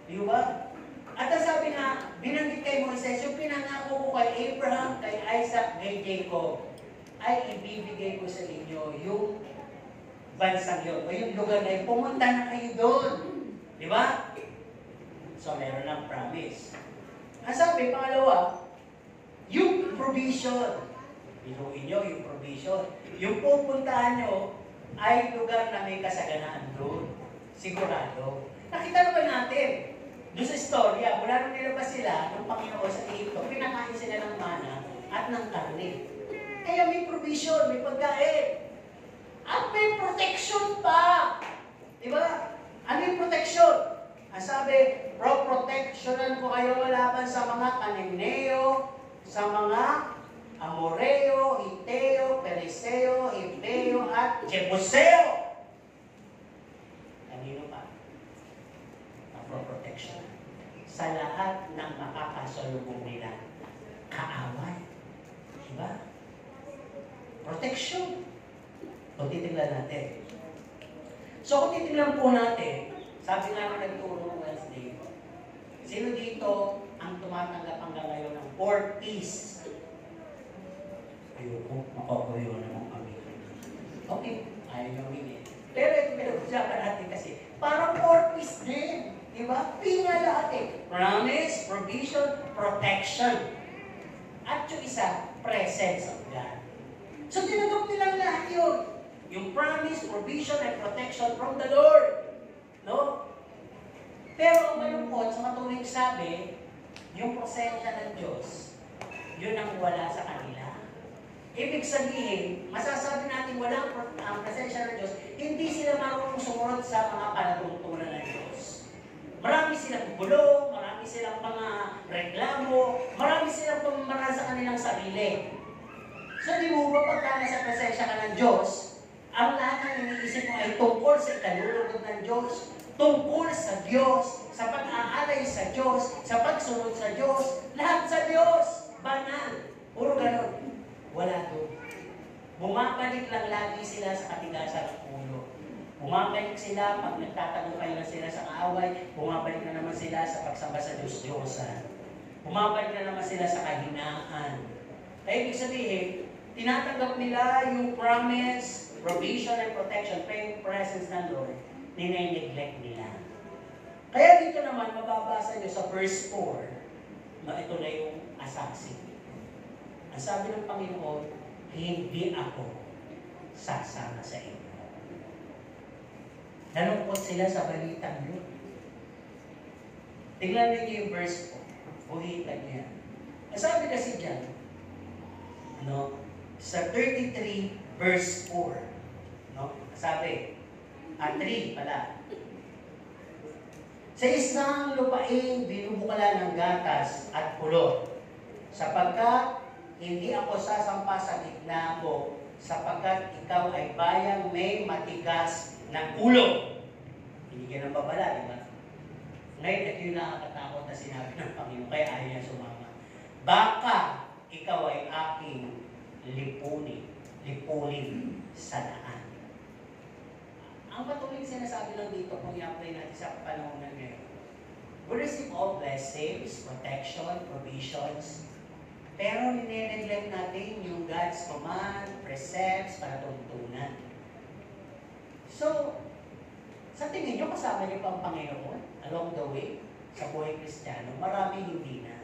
Di ba? At ang sabi nga, binanggit kay Moises, yung pinangako ko kay Abraham, kay Isaac, kay Jacob, ay ibibigay ko sa inyo yung bansang yun, o yung lugar na yun, pumunta na kayo doon. Di ba? So, meron ng promise. Ang sabi, pangalawa, yung provision. Binuin nyo yung provision. Yung pupuntahan nyo ay lugar na may kasaganaan doon. Sigurado. Nakita naman natin, doon sa istorya, mula nung nilabas sila ng Panginoon sa Egypto, pinakain sila ng mana at ng karne. Kaya may provision, may pagkain. At may protection pa. Diba? Ano yung protection? Ang sabi, protectionan ko kayo laban sa mga Cananeo, sa mga Amoreo, Hiteo, Periseo, Hibeo, at Jebuseo. Kanino pa? Protection. nakasalubong nila? Kaaway. Diba? Protection. So, titignan natin. So, kung titignan po natin, sabi nga na nagturo ng Wednesday, sino dito ang tumatanggap hanggang ngayon ng 4 P's? Ayoko, makakuyo naman kami. Okay, ayaw nyo minit. Pero ito pinag-usapan natin kasi, parang 4 P's din. Diba? P nga lahat eh. Promise, provision, protection. At yung isa, presence of God. So, tinanggap nilang lahat yun. Yung promise, provision, and protection from the Lord. No? Pero ang malungkot, sa matuling sabi, yung presensya ng Diyos, yun ang wala sa kanila. Ibig sabihin, masasabi natin walang presensya ng Diyos, hindi sila marunong sumunod sa mga panatuntunan ng Diyos. Marami silang gulo, marami silang mga reklamo, marami silang pamamara sa kanilang sarili. So, di mo ba pagka nasa presensya ka ng Diyos, ang lahat ng iniisip mo ay tungkol sa ikalulugod ng Diyos, tungkol sa Diyos, sa pag-aalay sa Diyos, sa pagsunod sa Diyos, lahat sa Diyos. Banal. Puro ganun. Wala doon. Bumabalik lang lagi sila sa katigasan ng ulo. Bumabalik sila pag nagtatagumpay na sila sa kaaway, bumabalik na naman sila sa pagsamba sa Diyos-Diyosan. Bumabalik na naman sila sa kahinaan. Kaya ibig sabihin, tinatanggap nila yung promise, provision, and protection, pero yung presence ng Lord, nine-neglect nila. Kaya dito naman, mababasa nyo sa verse 4, na ito na yung assassin. Ang sabi ng Panginoon, hindi ako sasama sa inyo. Nalungkot sila sa balitang yun. Tingnan niyo yung verse 4. Ulitan niya. Ang sabi kasi dyan, sa 33 verse 4, sabi, 3 pala. Sa isang lupain, binubukalan ng gatas at pulot, sapagkat hindi ako sasampa sa gitna mo, sapagkat ikaw ay bayang may matigas na ulo. Binigyan ng babala, di ba? Ngayon, ito yung nakakatakot na sinabi ng Panginoon, kaya ayaw niya sumama. Baka ikaw ay aking lipunin sa daan. Ang patuloy sinasabi lang dito, kung i-apply natin sa panahon na ngayon, we receive all blessings, protection, provisions, pero nire-neglect natin yung God's command, precepts, panatuntunan. So, sa tingin nyo, kasama niyo pa ang Panginoon along the way sa buhay Kristiyano? Marami hindi na.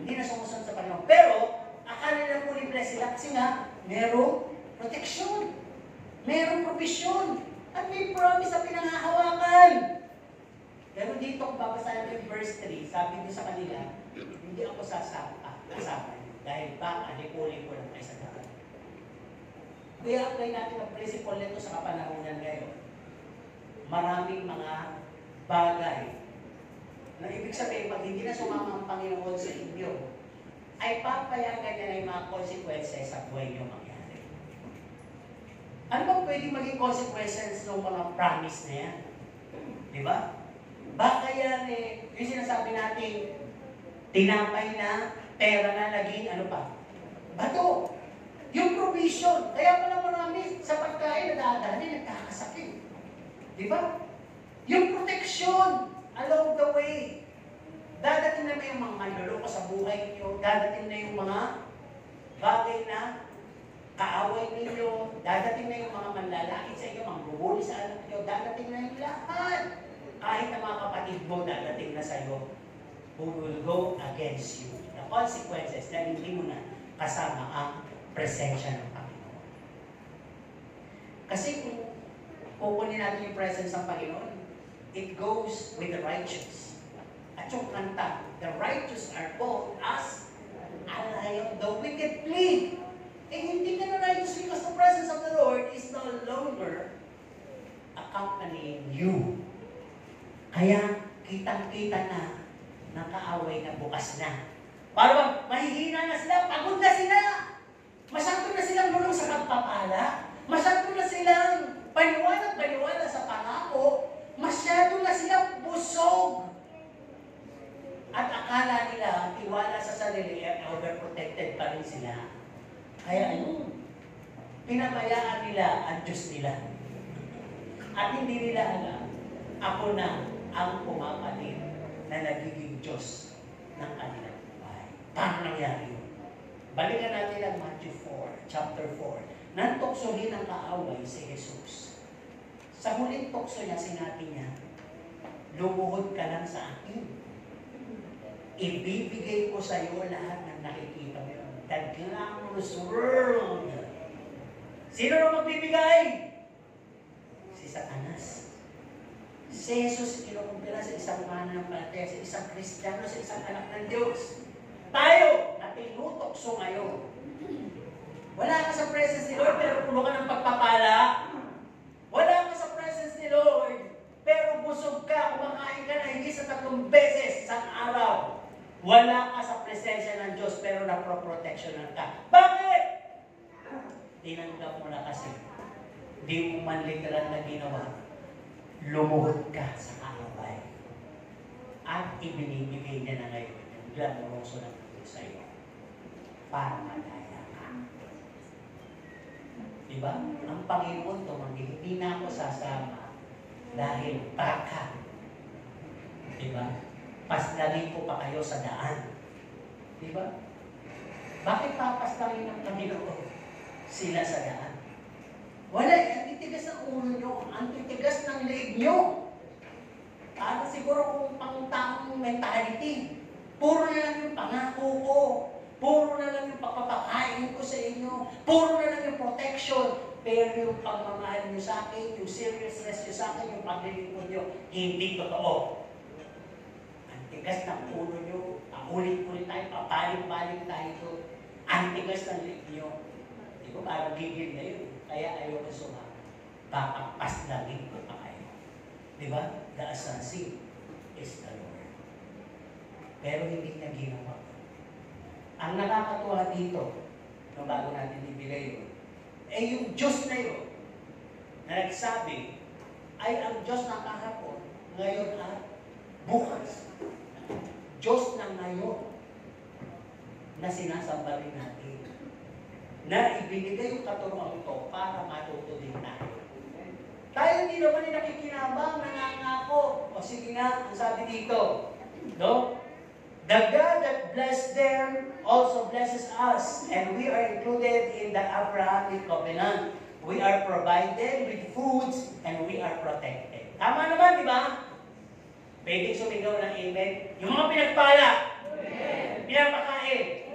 Hindi na sumusunod sa Panginoon. Pero, akala na po libre sila kasi nga, merong protection, merong provision, at may promise na pinangahawakan. Pero dito, kung babasahin mo yung verse 3, sabi niyo sa kanila, hindi ako kasama niyo, dahil baka lipunin ko lang kayo sa daan. Kaya apply natin ang principle nito sa kapanahunan ngayon. Maraming mga bagay na ibig sabihin, pag hindi na sumama ang Panginoon sa inyo, ay papayagan niya na yung mga consequences sa buhay niyo mangyari. Ano bang pwedeng maging consequences ng mga promise na yan? Di ba? Baka yan yung sinasabi natin, tinapay na, pera na, naging ano pa? Bato. Yung provision. Kaya pala marami sa pagkain na dadali, nagkakasakit. Di ba? Yung protection along the way. Dadating na yung mga manloloko sa buhay niyo. Dadating na yung mga bagay na kaaway ninyo. Dadating na yung mga manlalakit sa inyo, mga bubuli sa anak niyo. Dadating na yung lahat. Kahit na mga kapatid mo, dadating na sa iyo, who will go against you. The consequences na hindi mo na kasama ang presensya ng Panginoon. Kasi kung kukunin natin yung presence ng Panginoon, it goes with the righteous. At yung kanta, the righteous are bold as a lion, the wicked flee. Eh hindi ka na righteous because the presence of the Lord is no longer accompanying you. Kaya kitang-kita na nakaaway na bukas na. Para bang mahihina na sila, pagod na sila. Masyado na silang lulong sa pagpapala. Masyado na silang paniwala sa pangako. Masyado na silang busog. At akala nila, tiwala Kaya ayun, pinabayaan nila ang Diyos nila. At hindi nila alam, ako na ang pumapalit na nagiging Diyos ng kanilang buhay. Paano nangyari yun? Balikan natin ang Matthew 4, chapter 4. Nantoksohin ang kaaway si Jesus. Sa huling tukso niya, sinabi niya, lumuhod ka lang sa akin. Ibibigay ko sa iyo lahat ng nakikita mo. The glamorous world. Sino na magbibigay? Si Satanas. Si Jesus kinukumpira sa isang mananampalataya, sa isang Kristiyano, sa isang anak ng Diyos. Tayo, na tinutokso ngayon. Wala ka sa presence ni Lord, pero puno ka ng pagpapala. Wala ka sa presence ni Lord, pero busog ka, kumakain ka na hindi sa 3 beses sa araw. Wala ka sa presensya ng Diyos, pero naproprotectionan ka. Bakit? Tinanggap mo na kasi. Di mo man literal na ginawa. Lumuhod ka sa kaaway. At ibinibigay niya na ngayon yung glamoroso ng Diyos sa iyo. Para madaya ka. Diba? Ang Panginoon tumanggi, hindi na ako sasama dahil baka. Diba? Paslangin ko pa kayo sa daan. Diba? Bakit papaslangin ng Panginoon sila sa daan? Wala, ang titigas ng ulo nyo, ang titigas ng leeg nyo. Para siguro kung pangtamang mentality, puro na lang yung pangako ko, puro na lang yung pagpapakain ko sa inyo, puro na lang yung protection, pero yung pagmamahal nyo sa akin, yung seriousness nyo sa akin, yung paglilingkod nyo, hindi totoo. Tigas ng ulo nyo, paulit-ulit tayo, papalik-balik tayo ito. Ang tigas ng leg nyo. Di ba, parang gigil na yun. Kaya ayoko sumama. Papapaslangin ko pa kayo. Di ba? The assassin is the Lord. Pero hindi niya ginawa. Ang nakakatuwa dito, no, bago natin ibigay yun, yung Diyos na yun, na nagsabi, ay ang Diyos na kahapon, ngayon at bukas. Diyos na ngayon na sinasamba rin natin. Na ibinigay yung katuruan ito para matuto din tayo. Tayo hindi naman nakikinabang, nangangako. O sige nga, ang sabi dito, no? The God that blessed them also blesses us, and we are included in the Abrahamic covenant. We are provided with foods, and we are protected. Tama naman, di ba? Pwede sumigaw ng amen. Yung mga pinagpala, pinapakain,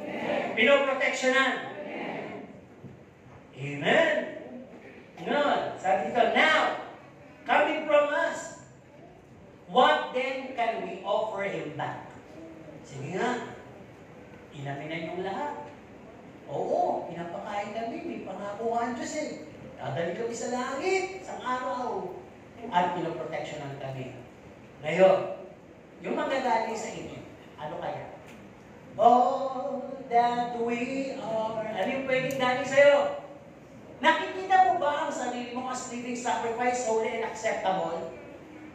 pinoproteksyonan. Amen. Ngayon, sabi dito, now, coming from us, what then can we offer Him back? Sige nga, inamin yung lahat. Oo, pinapakain kami, may pangako ang Diyos eh. Dadali kami sa langit, sa araw. At pinoproteksyonan kami. Ngayon, yung magagaling sa inyo, ano kaya? All that we are. Ano yung pwedeng galing sa'yo? Nakikita mo ba ang sarili mo as living sacrifice, holy and acceptable?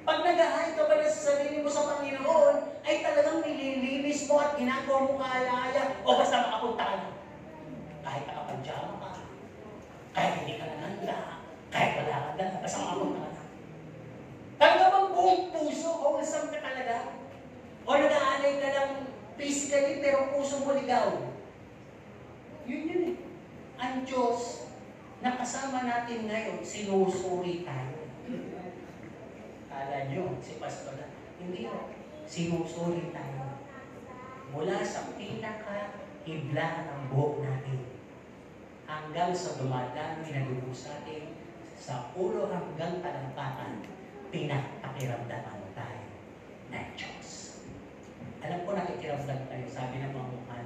Pag nag-ahay ka ba na sa sarili mo sa Panginoon, ay talagang nililinis mo at ginagawa mo kaalaya o basta makapunta ka na. Kahit nakapadyama ka, kahit hindi ka nananda, kahit wala ka na, basta makapunta ka na. Talaga bang buong puso, wholesome ka talaga? O nag-aalay ka lang physically, pero puso mo ligaw? Yun yun eh. Ang Diyos, na kasama natin ngayon, sinusuri tayo. Kala nyo, si Pastor na, hindi mo, sinusuri tayo. Mula sa pinaka-hibla ng buhok natin, hanggang sa dumadami na dugo sa atin, sa ulo hanggang talampakan, pinapakiramdaman tayo ng Diyos. Alam ko nakikiramdam tayo, sabi ng mga mukha.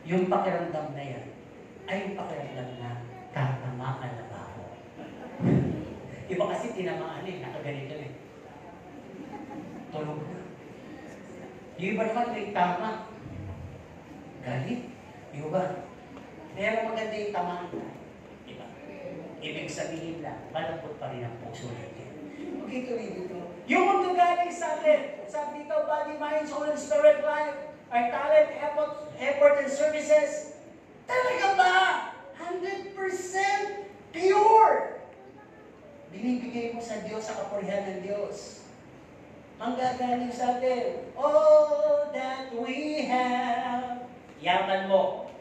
Yung pakiramdam na yan, ay yung pakiramdam na tatamaan na ba ako? Iba kasi tinamaan eh, nakaganito eh. Tulog na. Yung iba naman may tama. Galit. Yung iba. Kaya maganda yung tamaan tayo. Diba? Ibig sabihin lang, malambot pa rin ang puso natin. Okay, tuloy dito. Yung mundo galing sa atin, sabi dito, body, mind, soul, and spirit life, our talent, effort and services, talagang ang gagaling sa atin. All that we have. Yaman mo,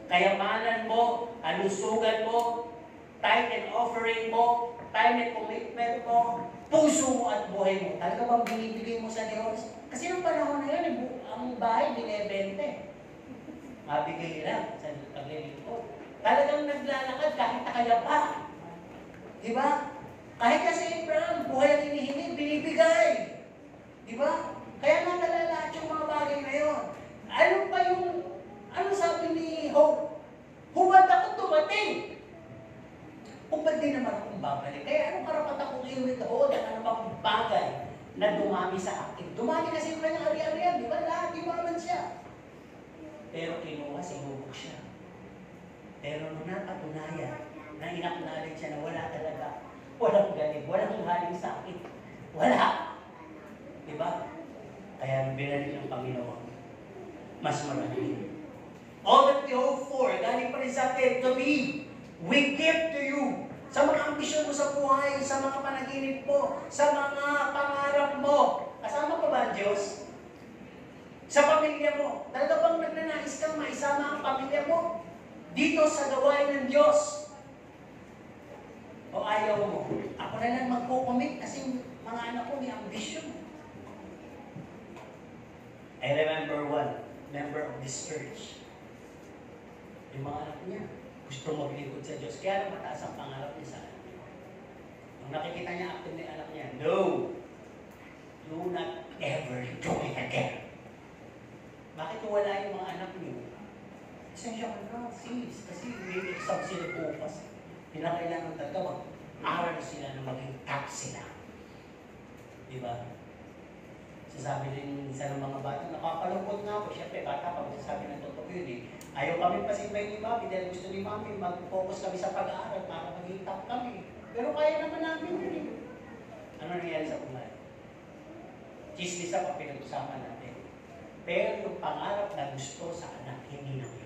kayamanan mo, alusugan mo, tithe and offering mo, time and commitment mo, puso mo at buhay mo. Talaga bang binibigay mo sa Diyos? Kasi nung panahon na yun, ang bahay binebente. Mabigay lang sa paglilingkod. Talagang naglalakad kahit nakaya pa. Diba? Kahit kasi Abraham, buhay ang hinihiling, binibigay. Diba? Kaya nakalalahat yung mga bagay na yun. Ano sabi ni Hope? Hubad ako tumating. Hubad din naman akong babalik. Kaya anong karapat akong iuwi ka? Oo, ano bang bagay na dumami sa akin? Dumami kasi yung kanyang ari-arian, di ba? Lahat iwaman siya. Pero kinuha, sinubok siya. Pero nung napatunayan, na inacknowledge siya na wala talaga, walang galing, walang haling sa akin. Wala. Diba? Kaya binalik ng Panginoon. Mas marami. All that we hope for, galing pa rin sa akin, to be, we give to you. Sa mga ambisyon mo sa buhay, sa mga panaginip mo, sa mga pangarap mo. Kasama pa ba ang Diyos? Sa pamilya mo. Talaga bang nagnanais kang maisama ang pamilya mo? Dito sa gawain ng Diyos. O ayaw mo? Ako na lang magkukomit kasi mga anak ko may ambisyon. I remember one member of this church. Yung mga anak niya, gusto maglingkod sa Diyos. Kaya lang mataas ang pangarap niya sa anak niya. Nung nakikita niya active ng anak niya, no! Do not ever do it again. Bakit wala yung mga anak niyo? Esensya ka na, sis. Kasi may exam sila bukas. Pinakailangan talaga mag-aral sila na maging top sila. Diba? Sasabi din isa ng mga bata, nakapalungkot nga ako. Siyempre, bata pa, sasabi ng totoo yun eh. Ayaw kami pasimbay ni Mami dahil gusto ni Mami mag-focus kami sa pag-aaral para maging top kami. Pero kaya naman namin yun eh. Ano nangyari sa buhay? Chismisa pa pinag-usapan natin. Pero yung pangarap na gusto sa anak, hindi nangyari.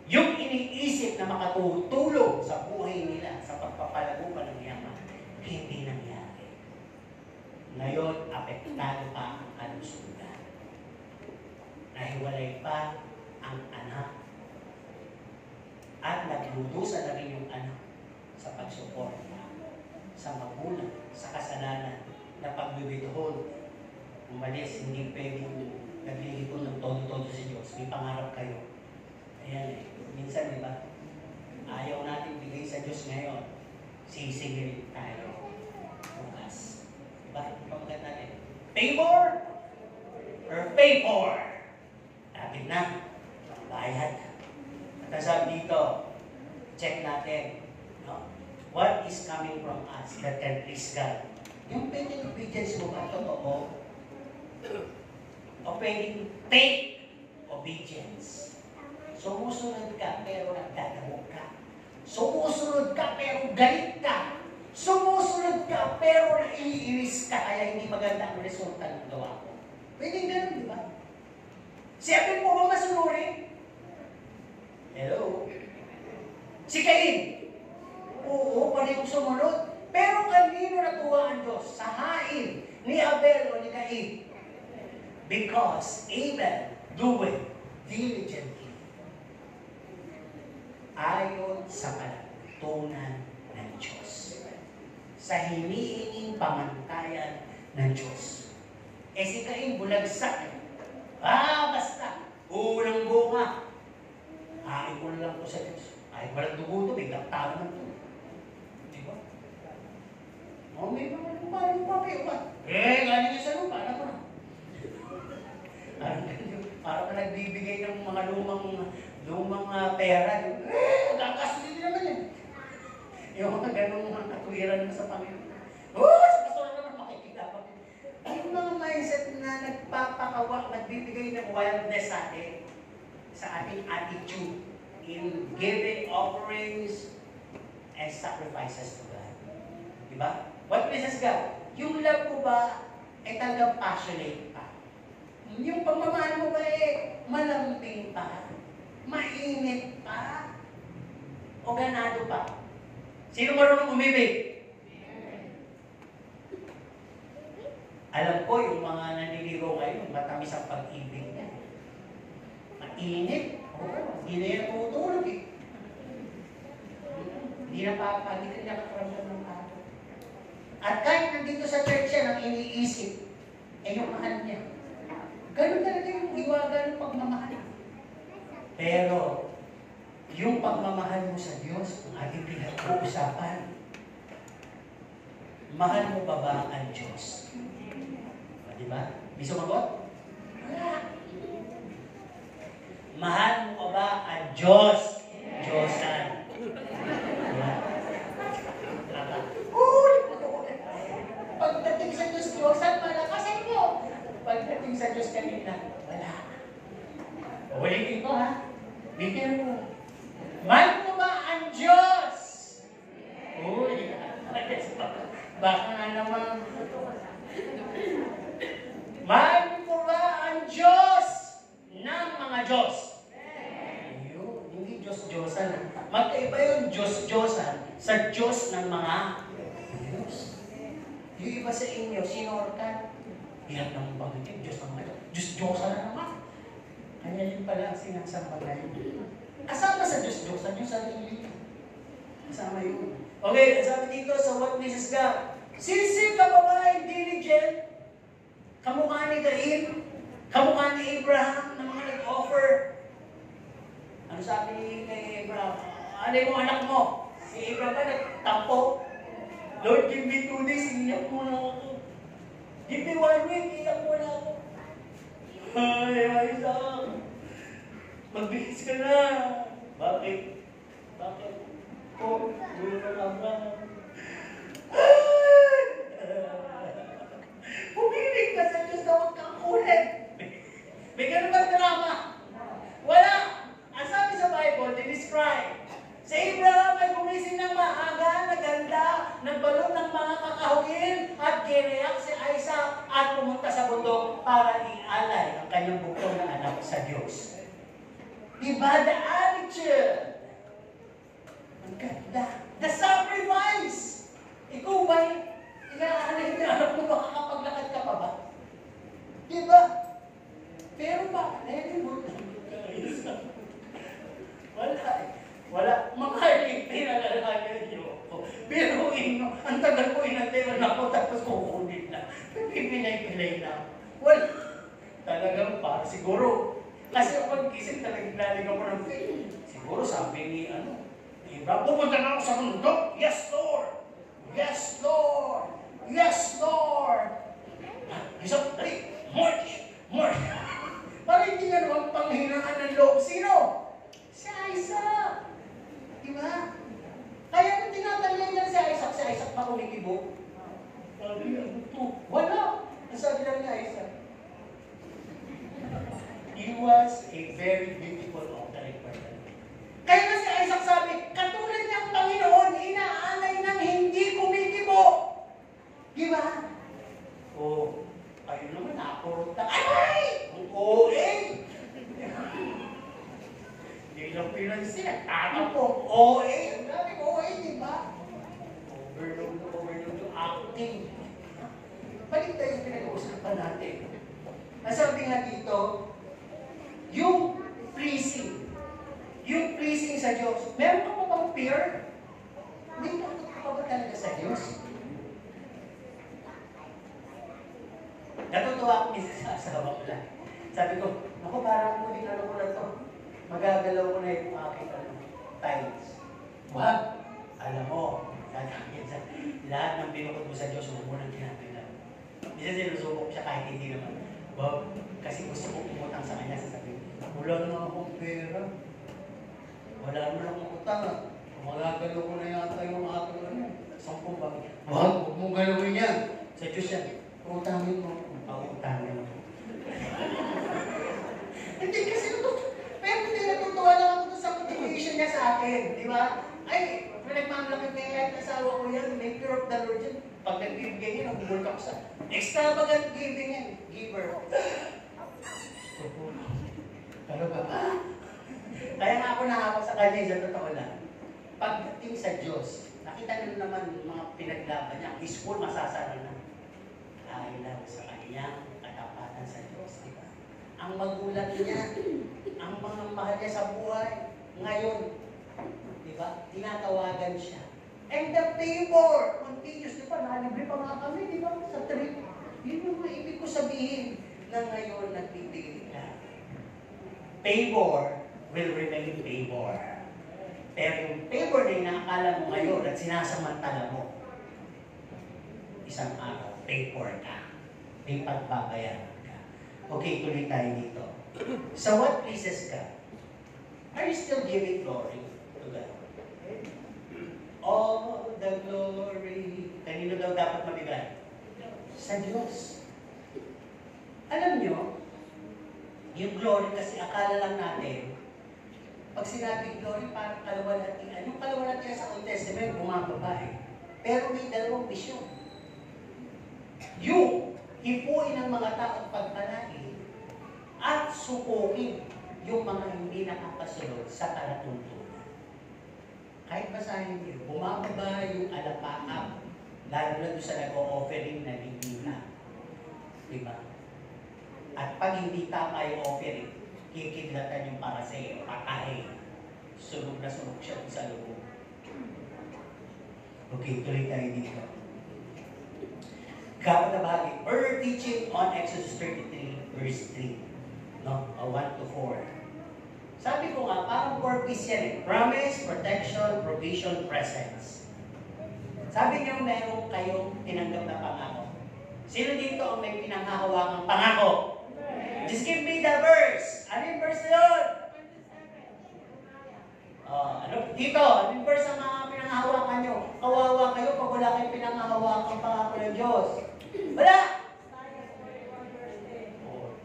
Yung iniisip na makatutulong sa buhay nila, sa pagpapalago pa ng yaman, hindi nangyari. Ngayon, apektado pa ang kalusugan. Nahiwalay pa ang anak. At nagludusan na rin yung anak sa pagsuporta, sa magulang, sa kasalanan, na pagbibithhold, umalis, hindi pwedeng naglilipon ng todo-todo sa Diyos. May pangarap kayo. Ayan eh. Minsan, di ba? Ayaw natin bigay sa Diyos ngayon. Sisingilin tayo. Bukas. Bakit pamagat natin? Favor or favor? Lapit na. Bayad. At ang sabi dito, check natin. No? What is coming from us that can please God? Yung pwedeng obedience mo ba? Totoo. O pwedeng fake obedience. Sumusunod ka pero nagdadamog ka. Sumusunod ka pero galit ka. Sumusunod ka pero naiinis ka kaya hindi maganda ang resulta ng gawa ko. Pwedeng ganun, di ba? Siyempre mo ba masunurin? Hello? Si Cain? Oo, parehong sumunod. Pero kanino natuwa ang Diyos? Sa hain ni Abel o ni Cain? Because Abel doeth diligently ayon sa palatuntunan ng Diyos. Sa hiniinging pamantayan ng Diyos. Eh si Cain bulagsak. Basta. Unang bunga. Hain ko na lang po sa Diyos. Ay, walang dugo ito. May daktaro na ito. Diba? O, may mga lupa kayo ba? Galing niya sa lupa. Alam ko na. Para ka nagbibigay ng mga lumang pera. Magkakasulit naman yan. Yung mga ganong mga katwiran mo sa Panginoon. Sa pastor naman makikita pa. Yung mga mindset na nagpapakawa, nagbibigay ng wildness sa atin, sa ating attitude in giving offerings and sacrifices to God. Diba? What pleases God? Yung love mo ba ay talagang passionate pa? Yung pagmamahal mo ba malambing pa? Mainit pa? O ganado pa? Sino marunong umibig? Alam ko yung mga naniligaw ngayon, matamis ang pag-ibig niya. Mainit. Oo, hindi na yan tumutulog eh. Hindi na nakakaramdam ng pagod. At kahit nandito sa church yan, ang iniisip, yung mahal niya. Ganun talaga yung iwaga ng pagmamahal. Pero, yung pagmamahal mo sa Diyos, ang ating pinag-uusapan, mahal mo ba ba ang Diyos? Diba? Di sumagot? Wala. Mahal mo ba ang Diyos? Diyosan. Pagdating sa Diyos, Diyosan, malakasan mo. Pagdating sa Diyos kanina, wala. Ulitin ko ha. Bigyan mo. Mahal mo ba ang Diyos? Uy, baka nga naman. Mahal mo ba ang Diyos ng mga Diyos? Ayun, hindi Diyos-Diyosan. Magkaiba yung Diyos-Diyosan sa Diyos ng mga Diyos. Yung iba sa inyo, sinorkan. Hirap naman bangitin, Diyos ng mga Diyos. Diyos-Diyosan na naman. Kanya yun pala ang sinasamba na yun. Kasama sa Diyos-Diyosan yung sarili. Kasama yun. Okay, sabi dito sa what pleases God. Sisi ka ba ba ay diligent? Kamukha ni Cain, kamukha ni Abraham na mga nag-offer. Ano sabi kay Abraham? Ano yung anak mo? Si Abraham ba nagtampo? Lord, give me 2 days, iyak mo na ako. Give me 1 week, iyak mo na ako. Ay, Isaac. Magbihis ka na. Bakit? Bakit? Oh, gulo ng Abraham. Pumilig ka sa Diyos na huwag kang kulit. May ganun ba drama? Wala. Ang sabi sa Bible, describe. Si Abraham ay gumising ng maaga, naganda, nagbalot ng mga kakahugin, at giniyak si Isaac at pumunta sa bundok para ialay ang kanyang buktong na anak sa Diyos. Diba the attitude? Ang ganda. The sacrifice. Ikaw ba'y inaalay na anak mo, makakapaglakad ka pa ba? Diba? Pero ba? Wala eh. Wala. Makaling pinalalayan niyo. Pero ang tagal ko inantayan ako tapos kukunin na. Pipinay-pinay na. Wala. Talagang para siguro. Kasi ako nag-isip talagang lalig ako ng faith. Siguro sabi ni Abraham, pupunta na ako sa mundo. Yes, Lord! Yes, Lord! Yes, Lord! Isang, dali! March! March! Parang hindi nga naman panghinaan ng loob. Sino? Si Isaac! Diba? Kaya kung tinatalyan niya si Isaac pa kumikibo. Sabi niya, wala! Ang sabi lang niya, Isaac. He was a very beautiful altar person. Kaya nga si Isaac sabi, katulad ng Panginoon, inaalay ng hindi kumikibo. Diba? Oh, ayun naman, nakurot na. Ay! Ang OA! Hindi lang pinansin, nagtatang po. OA! Ang dami OA, diba? Overload yung acting. Balik tayo sa pinag-uusapan natin. Nasabi nga dito, yung pleasing sa Diyos. Meron ka pa bang fear? May takot ka pa ba talaga sa Diyos? Natutuwa ako minsan sa asawa ko lang. Sabi ko, ako parang ko din ko na to. Magagalaw ko na yung aking tiles. Wag! Alam mo, lahat ng binukod mo sa Diyos, huwag mo nang tinatila. Minsan sinusubok siya kahit hindi naman. Wag, kasi gusto ko umutang sa kanya sa sabi. Wala naman akong pera. Wala naman akong utang. Magagalaw ko na yata yung aking 10 bagay. Wag, huwag mong galawin yan. Sa Diyos yan. Utangin mo. Utangin mo. Hindi kasi pero hindi natutuwa lang ako sa motivation niya sa akin. Di ba? Ay, pinagmamalakit na yung asawa ko yan. May fear of the Lord yan. Pag nagbibigay niya, nag-work ako sa extravagant giving yan. Giver. Talaga ba? Kaya nga ako nahawak sa kanya sa totoo lang. Pagdating sa Diyos, nakita nyo naman mga pinaglaban niya, his full masasara na. ayon sa kanyang katapatan sa Diyos, di ba? Ang magulang niya, ang mga mahal niya sa buhay, ngayon, di ba? Tinatawagan siya. And the favor continues, di ba? Nalibre pa nga kami, di ba? Sa trip. Yun yung ibig ko sabihin na ngayon nagbibigay ka. Favor will remain favor. Pero yung favor na inaakala mo ngayon at sinasamantala mo, isang araw, favor ka. May pagbabayaran ka. Okay, tuloy tayo dito. So what pleases God? Are you still giving glory to God? All the glory. Kanino daw dapat mabigay? Sa Diyos. Alam nyo, yung glory kasi akala lang natin, pag sinabi glory, parang kalawalatian. Yung kalawalatian sa Old Testament, bumababa eh. Pero may dalawang misyon. Yung hipuin ng mga taong pagpalain at sukukin yung mga hindi nakakasunod sa kalatuntunan. Kahit basahin niyo, bumababa yung alapakap, lalo na doon sa nag-o-offering na lingina. Diba? At pag hindi tama yung offering, kikidlatan yung paraseo, patahin. Sunog na sunog siya sa loob. Okay, tuloy tayo dito. Kapag na bahagi, further teaching on Exodus 33, verse 3. No? 1 to 4. Sabi ko nga, parang purpose yan eh. Promise, protection, provision, presence. Sabi niyo, meron kayong tinanggap na pangako. Sino dito ang may pinanghahawakang pangako? Just give me the verse. Ano yung verse yun? Dito, ano yung verse ang mga pinanghahawakan nyo? Kawawa kayo pag wala kayong pinanghahawakang pangako ng Diyos. Wala!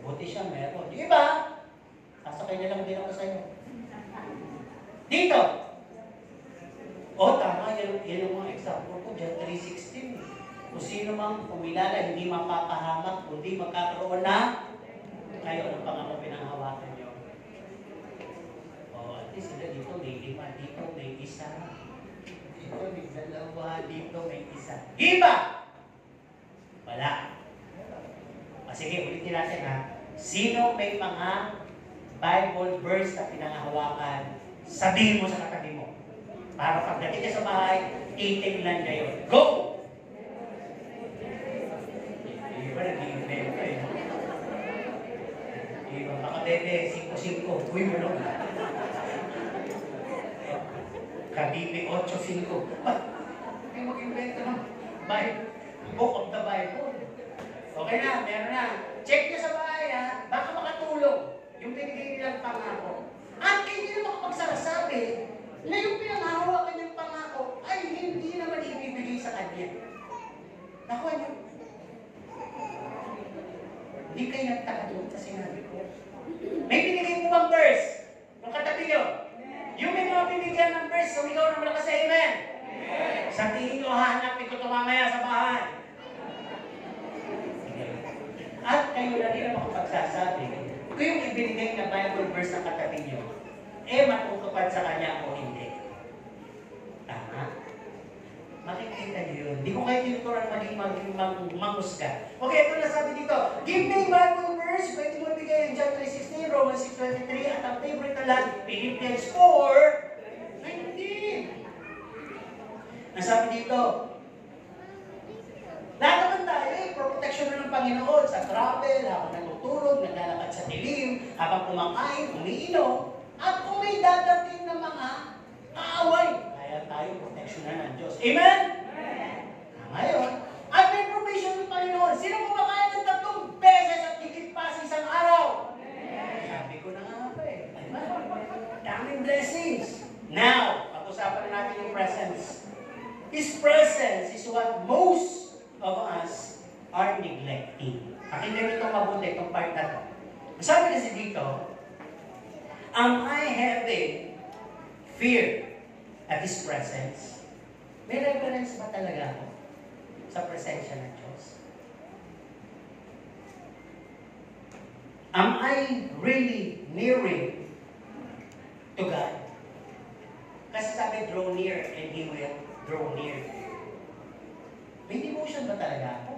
Buti siya meron. Di ba? Sasakay na lang din ako sa'yo. Dito! Tama, yan ang mga example ko. John 3:16. Kung sino mang kumilala, hindi mapapahamak, kundi magkakaroon na kayo ng pangako pinanghawakan nyo. At least sila dito may 5, dito may 1. Dito may 2, dito may 1. Iba! Wala. Sige, ulitin natin ha. Sino may mga Bible verse na pinanghawakan, sabihin mo sa katabi mo. Para pagdating ka sa bahay, titingnan niya yun. Go! Iba, nag-i-invento eh. Iba, baka bebe, 5-5. Uy, mo lang. Kabibi, 8-5. Ay, mag-invento ng Bible. Book of the Bible. Okay na, meron na. Check niya sa bahay ha. Baka makatulong yung binigay nilang pangako. At hindi na makapagsasabi na yung pinanghahawakan niyang pangako ay hindi naman ibibigay sa kanya. Nakuha niyo? Hindi kayo nagtaka doon sa sinabi ko. May binigay mo bang verse? Yung katabi niyo? Yung may mga binigyan ng verse, sumigaw na malakas sa amen. Sa tingin nyo, hahanapin ko ito mamaya sa bahay. At kayo na rin ang makapagsasabi kung yung ibinigay na Bible verse na katabi nyo, matutupad sa kanya o hindi. Tama? Makikita nyo yun. Hindi ko kayo tinuturan maging mangusga. Okay, ito na sabi dito. Give me Bible verse. Pwede mo bigay yung John 3:16, Romans 6:23, at ang favorite na lang, Philippians 4:19. Nasabi dito, lahat naman tayo protection na ng Panginoon sa travel, habang natutulog, naglalakad sa dilim, habang kumakain, umiinom, at kung may dadating na mga kaaway, kaya tayo protection na ng Diyos. Amen? Ngayon, at may provision ng Panginoon. Sino kumakain ng 3 beses at higit pa sa isang araw? Sabi ko na nga pa eh. Daming blessings. Now, pag-usapan na natin yung presence. His presence is what most of us are neglecting. Pakinggan nyo itong mabuti, itong part na to. Sabi kasi dito, am I having fear at His presence? May reverence ba talaga ako sa presensya ng Diyos? Am I really nearing to God? Kasi sabi, draw near and He will draw near. May devotion ba talaga ako?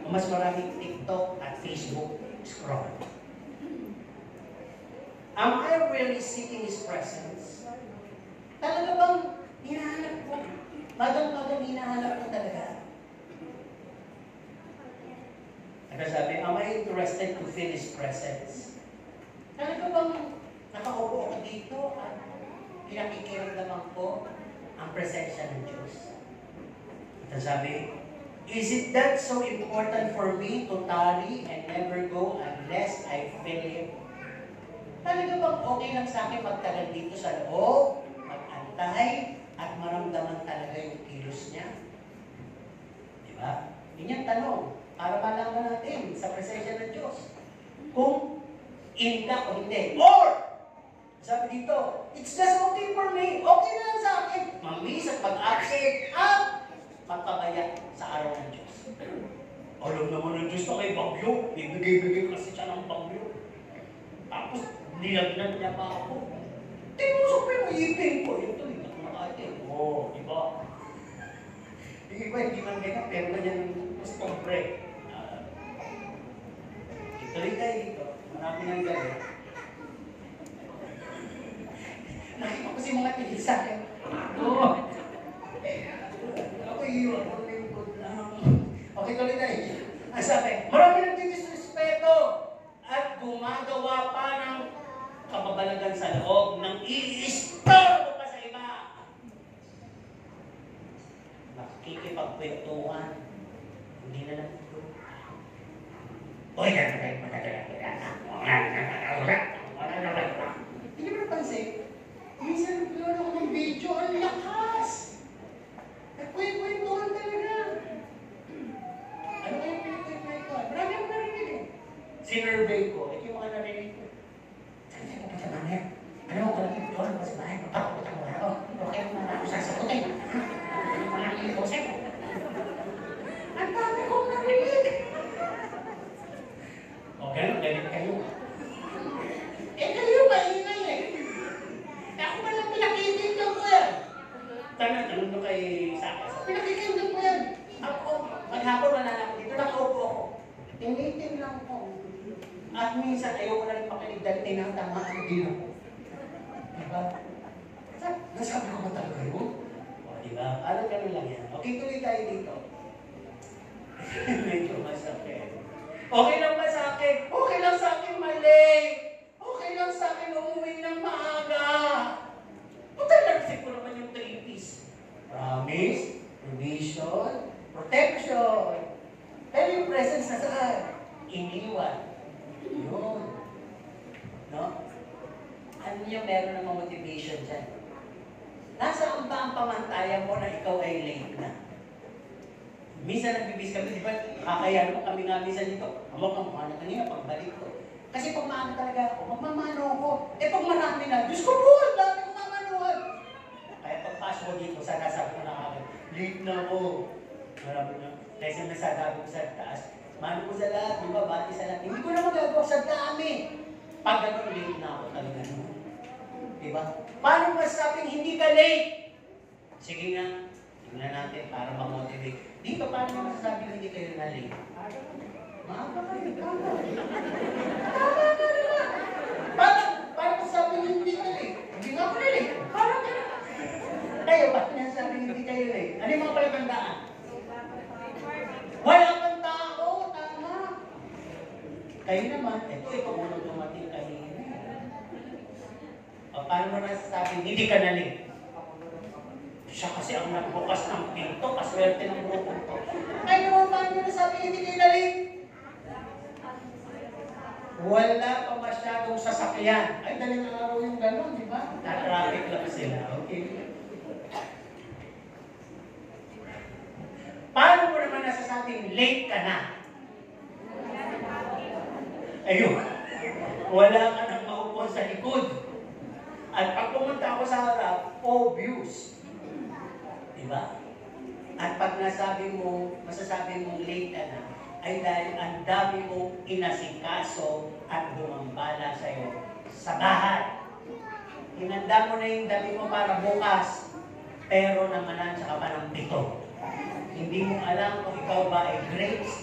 mas maraming TikTok at Facebook scroll. Am I really seeking His presence? Talaga bang hinahanap ko? Magang-magang hinahanap ko talaga. Sabi, am I interested to feel His presence? Talaga bang nakaupo ako dito at pinakikiramdaman ko ang presensya ng Diyos? At sabi, is it that so important for me to tarry and never go unless I feel Him? Talaga bang okay lang sa akin magtagal dito sa loob, mag-antay, at maramdaman talaga yung kilos niya? Diba? Yun yung tanong, para malaman natin sa presensya ng Diyos. Kung inda o hindi. Or, sabi dito, it's just okay for me. Okay na lang sa akin. Mamiss at mag-absent at magpabaya sa araw ng Diyos. Alam naman ng Diyos na may bagyo. Ibigay-bigay kasi siya ng bagyo. Tapos, nilagnan niya pa ako. Tinusok ko yung ipin ko. Ito, hindi ko makaatin. Oo, iba. Yung iba, hindi man ganyan, pero ganyan gusto break. Ituloy tayo dito. Marami nang galing. Nakita ko si mga tigil sa akin. Oo. Ako iyon. Ako lingkod lang. Okay, tuloy tayo. Ang sabi, marami nang disrespeto at gumagawa pa ng kababalagan sa loob ng i-istorbo pa sa iba. Nakikipagkwentuhan. Hindi na lang ito. Uy, hindi mo napansin? Minsan nagplano ako ng video, ang lakas! Nagkwento-kwentuhan talaga. Ano kayo pinagkwento-kwentuhan? Marami ako narinig eh. Sinurvey ko, ito yung mga narinig ko. Sabi ko, pati mamaya, ano mo, kung nagkwento mas bahay, magpapakutang mo ako. Okay mo na ako sasagutin. Maraming ko sa'yo. Ang dami kong narinig. Okay, galit kayo. Eh, kayo maingay eh. Ako ba lang pinakikindag ko yan? Tanong ko kay Saka. Pinakikindag ko yan. Ako, maghapon na lang dito, nakaupo ako. Tinitin lang ko. At minsan, ayaw ko na rin pakinig dahil tinatamaan din ako. Diba? Nasabi ko ba talaga yun? O, diba? Parang gano'n lang yan. Okay, tuloy tayo dito. Medyo masakit. Okay lang ba sa akin? Okay lang sa akin mali. Okay lang sa akin umuwi ng maaga. Pagkalagsik ko naman yung 3 P's. Promise, provision, protection. Pero yung presence na saan? Iniwan. Yun. No? Ano yung meron ng motivation dyan? Nasaan ba ang pamantayan mo na ikaw ay late na? Minsan nagbibis kami, di ba, kakayan mo kami nga minsan dito. Amok ang mukha na kanina, pagbalik ko. Kasi pag maano talaga ako, magmamano ako. Eh pag marami na, Diyos ko po, ang dami kong mamanuhan. Kaya pagpasok ko dito, sana sabi ko na akin, late na ako. Marami na. Kasi nasasabi ko sa taas, mano ko sa lahat, di ba, bati sa lahat. Hindi ko na magagawa sa dami. Pag gano'n, late na ako talaga. Di ba? Paano masasabing hindi ka late? Sige nga, tingnan natin para ma-motivate. Dito, paano mo masasabing hindi kayo na late? Maaga kayo, tama. Tama ka naman. Paano masasabing hindi ka late? Hindi nga ako na late. Parang ka na. Kayo, paano masasabing hindi kayo late? Ano yung mga palatandaan? Wala kang tao, tama. Kayo naman, ito unang dumating kanina. Paano mo nasasabing hindi ka na late? Siya kasi ang nagbukas ng pinto, kaswerte ng grupo ko. Ay naman, paano nyo nasabi hindi kayo na late? Wala pa masyadong sasakyan. Ay, daling araw yung gano'n, di ba? Na-traffic lang sila, okay? Paano mo naman nasasabing late ka na? Ayun, wala ka nang maupo sa likod. At pag pumunta ako sa harap, obvious. Diba? At pag masasabi mong late ka na, ay dahil ang dami mong inasikaso at bumambala sa'yo sa bahay. Hinanda mo na yung dami mo para bukas, pero namalansya ka pa ng pito. Hindi mo alam kung ikaw ba ay grapes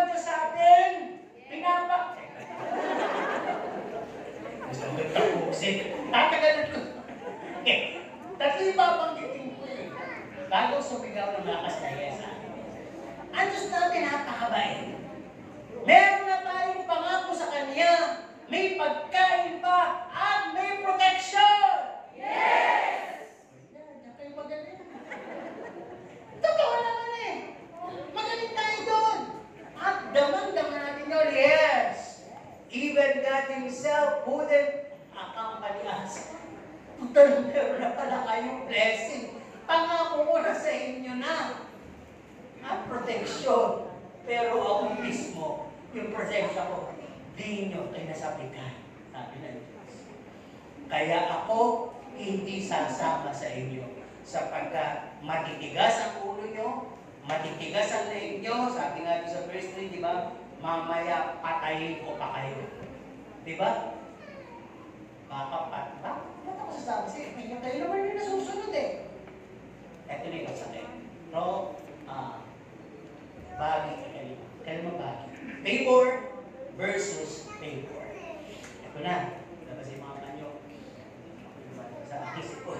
ang Diyos sa atin. Gusto ko tapusin. Tatagalan ko. Tatlo yung babanggitin ko eh. Bago sumigaw ng lakas na yes. Ang Diyos natin napakabait. Meron na tayong pangako sa Kanya. May pagkain pa at may protection. Yes! Yan kayo magaling. Totoo naman eh. Magaling tayo doon. At damang-daman natin doon, yes. na ang proteksyon. Pero ako mismo, yung proteksyon ko, di nyo kinasabihan. Sabi ng Diyos. Kaya ako, hindi sasama sa inyo. Sapagkat matitigas ang ulo nyo, matitigas ang leeg nyo. Sabi nga sa verse 3, di ba? Mamaya patayin ko pa kayo. Di ba? Bakit ako sasama sa inyo? Kayo naman yung nasusunod eh. Ito na yung sakit. Pero, bagi kayo mabagi. Favor versus favor. Ito na. Tapos yung mga kanyo. Sa isip ko.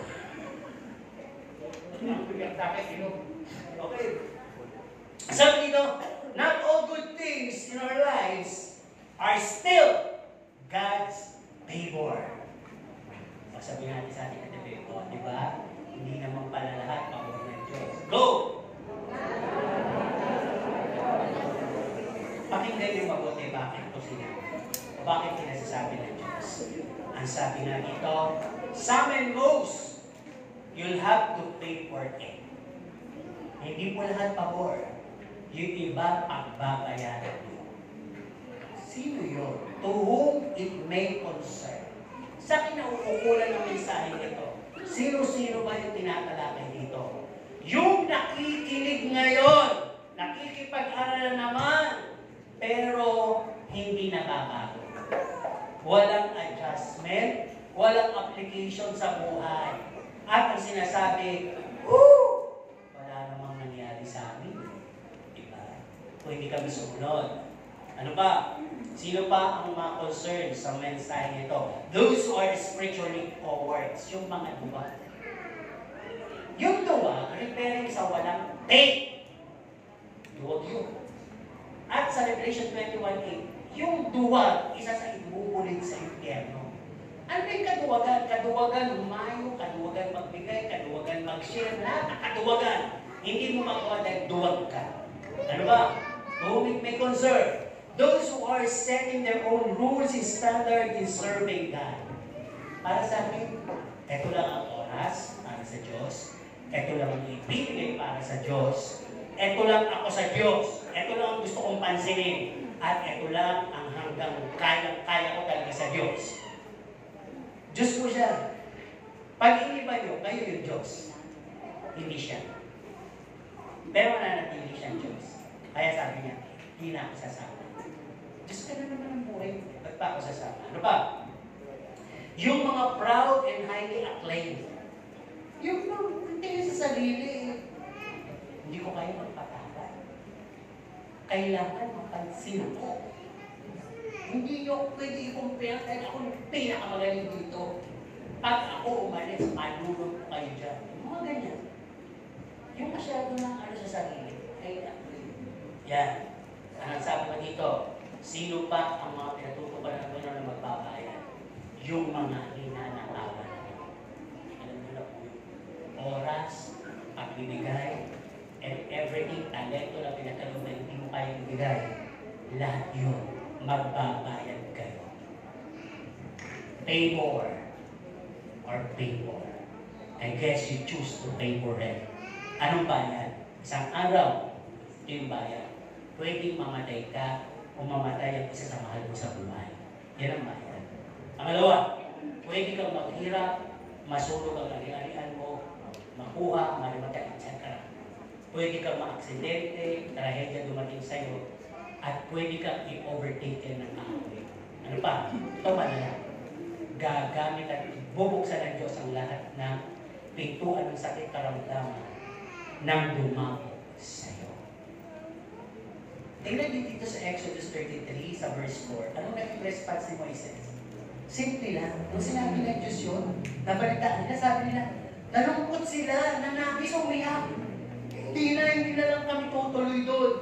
Okay. Sabi dito, not all good things in our lives are still God's favor. Sabi natin sa ating katabi ko, di ba? Hindi naman pala lahat pabor ng Diyos. Go! Pakinggan niyo mabuti bakit ito sinabi. Bakit sinasabi ng Diyos? Ang sabi nga dito, some and most, you'll have to pay for it. Hindi po lahat pabor. Yung iba, pagbabayaran niyo. Sino yun? To whom it may concern. Sa kinauukulan ng mensahe nito, sino-sino ba yung tinatalakay dito? Yung nakikinig ngayon, nakikipag-aral naman, pero hindi nababago. Walang adjustment, walang application sa buhay. At ang sinasabi, wala namang nangyari sa amin. Diba? Kung hindi kami sumunod. Ano ba? Sino pa ang mga concerned sa mensahe nito? Those who are spiritually forward. Yung mga duwa. Yung duwa, referring sa walang faith. Duwag yun. At sa Revelation 21:8, yung duwag, isa sa ibubulit sa impyerno. Ano yung kaduwagan? Kaduwagan humayo, kaduwagan magbigay, kaduwagan mag-share, lahat ng kaduwagan. Hindi mo makuha dahil duwag ka. Ano ba? Whom it may concern. Those who are setting their own rules and standard in serving God. Para sa akin, ito lang ang oras para sa Diyos. Ito lang ang ibibigay para sa Diyos. Ito lang ako sa Diyos. Ito lang ang gusto kong pansinin. At ito lang ang hanggang kaya ko talaga sa Diyos. Diyos po siya. Pag iniba nyo, kayo yung Diyos. Hindi siya. Pero nananatili siyang Diyos. Kaya sabi niya, hindi na ako sasama. Diyos ka na naman ang buhay. Ba't pa ako sasama? Ano ba? Yung mga proud and highly acclaimed. Yung tingin sa sarili, hindi ko kayo magpatawad. Kailangan mapansin ko. Hindi nyo pwede i-compare dahil ako yung pinakamagaling dito. Pag ako umalis, panulog ko kayo dyan. Mga ganyan. Yung masyado ng ano sa sarili, ay yan. Ang sabi ko dito, sino pa ang mga pinatutupan ng gano'n na magbabayan? Yung mga hinanakawan. Alam nyo na po yung oras, pagbibigay, and everything, talento na pinagkaroon na hindi mo kayang ibigay. Lahat yun, magbabayad kayo. Pay more or pay more. I guess you choose to pay more it. Anong bayad? Isang araw, ito yung bayad. Pwedeng mamatay ka o mamatay ang isa sa mahal mo sa buhay. Yan ang bayad. Pangalawa, pwede kang maghirap, masulog ang ari-arian mo, makuha, marimatay, etc. Pwede kang maaksidente, trahedya dumating sa'yo, at pwede kang i-overtake ng kaaway. Ano pa? Ito pa na lang. Gagamit at bubuksan ng Diyos ang lahat ng pintuan ng sakit karamdaman nang dumako sa'yo. Tingnan din dito sa Exodus 33, sa verse 4. Anong naging response ni Moises? Simple lang. Nung sinabi ng Diyos yun, nabalitaan nila, sabi nila, nalungkot sila, nanabis, umiyak. Hindi na lang kami tutuloy doon.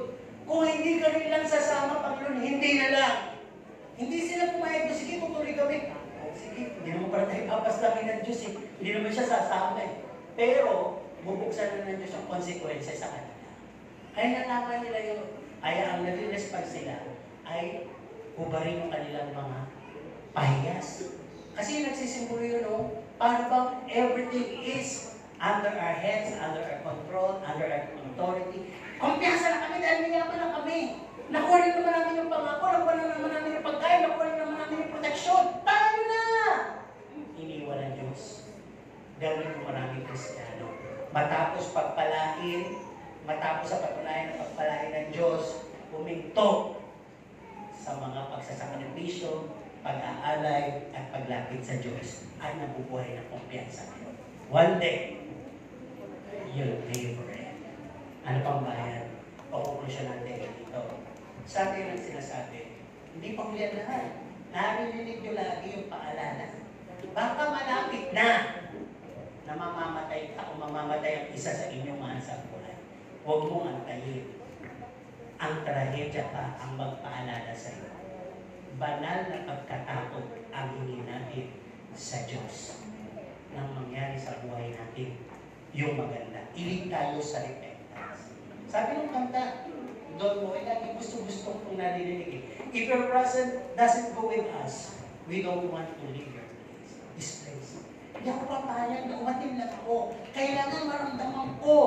Kung hindi ka rin lang sasama, Panginoon, hindi na lang. Hindi sila pumayag doon, sige, tutuloy kami. Sige, hindi naman para tayo papaslamin ng Diyos eh. Hindi naman siya sasama eh. Pero, bubuksan na ng Diyos ang konsekwensya sa kanila. Kaya nalaman nila yun. Kaya ang nare-respect sila ay hubarin yung kanilang mga pahiyas. Kasi nagsisimbolo yun, no? Paano bang everything is under our heads, under our control, under our authority. Kumpiyansa na kami dahil mayaman na kami. Nakuha rin naman namin yung pangako, nakuha rin naman namin yung pagkain, nakuha rin naman namin yung proteksyon. Tayo na! Iniwan ng Diyos. Gawin mo maraming Kristiyano. Matapos pagpalain, matapos sa patunayan ng pagpalain ng Diyos, huminto sa mga pagsasakripisyo, pag-aalay, at paglapit sa Diyos ay nabubuhay ng kumpiyansa. One day, you'll pay for it. Ano pang bayan? O conclusion natin dito. Sa atin ang sinasabi, hindi pa huli ang lahat. Narinig nyo lagi yung paalala. Baka malapit na mamamatay ka o mamamatay ang isa sa inyong mahal sa buhay. Huwag mong antayin. Ang trahedya pa ang magpaalala sa iyo. Banal na pagkatakot ang hingin natin sa Diyos nang mangyari sa buhay natin yung maganda. Ilig tayo sa repentance. Sabi ng kanta, doon mo, lagi gusto-gusto kong narinig eh. If your present doesn't go with us, we don't want to leave your place. This place. Hindi ako papayag na umatin lang ako. Kailangan maramdaman ko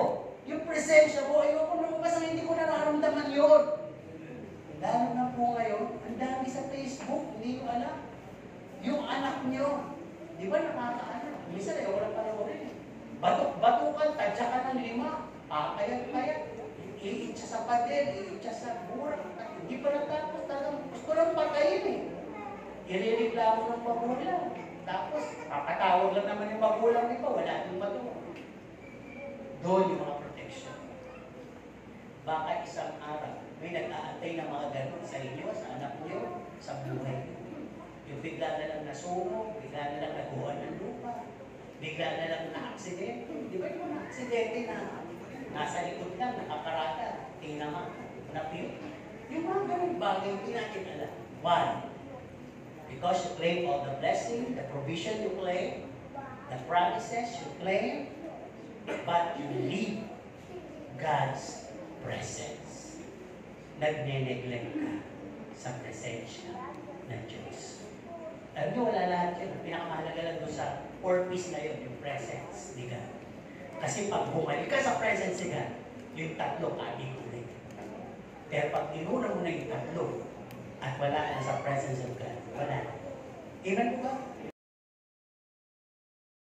yung presensya mo. Ayoko na lumabas ang hindi ko na nararamdaman yun. Lalo na po ngayon, ang dami sa Facebook, hindi ko alam. Yung anak nyo, di ba nakakaanak? Minsan ayoko lang panoorin. Batuk-batukan, tadya ka ng 5, pakayat-payat. Iit siya sa pader, iit siya sa burang. Hindi pa natapos, talagang gusto lang patayin eh. Irireklamo ng magulang. Tapos, papatawag lang naman yung magulang nito, wala nang matuwa. Doon yung mga protection. Baka isang araw, may nag-aantay ng mga ganun sa inyo, sa anak niyo, sa buhay niyo. Yung bigla na lang nasunog, bigla na lang naguhan ng lupa, bigla na lang na-aksidente. Di ba yung na-aksidente na nasa likod lang, nakakarata, tingnan mo, na-view. Yung mga ganun bagay, hindi natin alam. Why? Because you claim all the blessing, the provision you claim, the promises you claim, but you leave God's presence. Nagne-neglect ka sa presensya ng Diyos. Alam niyo, wala lahat yun. Pinakamahalaga lang doon sa purpose na yun, yung presence ni God. Kasi pag bumalik ka sa presence ni God, yung tatlo kaabing ulit. Pero pag inuna mo na yung tatlo, at wala na sa presence of God, wala na. Amen po ba?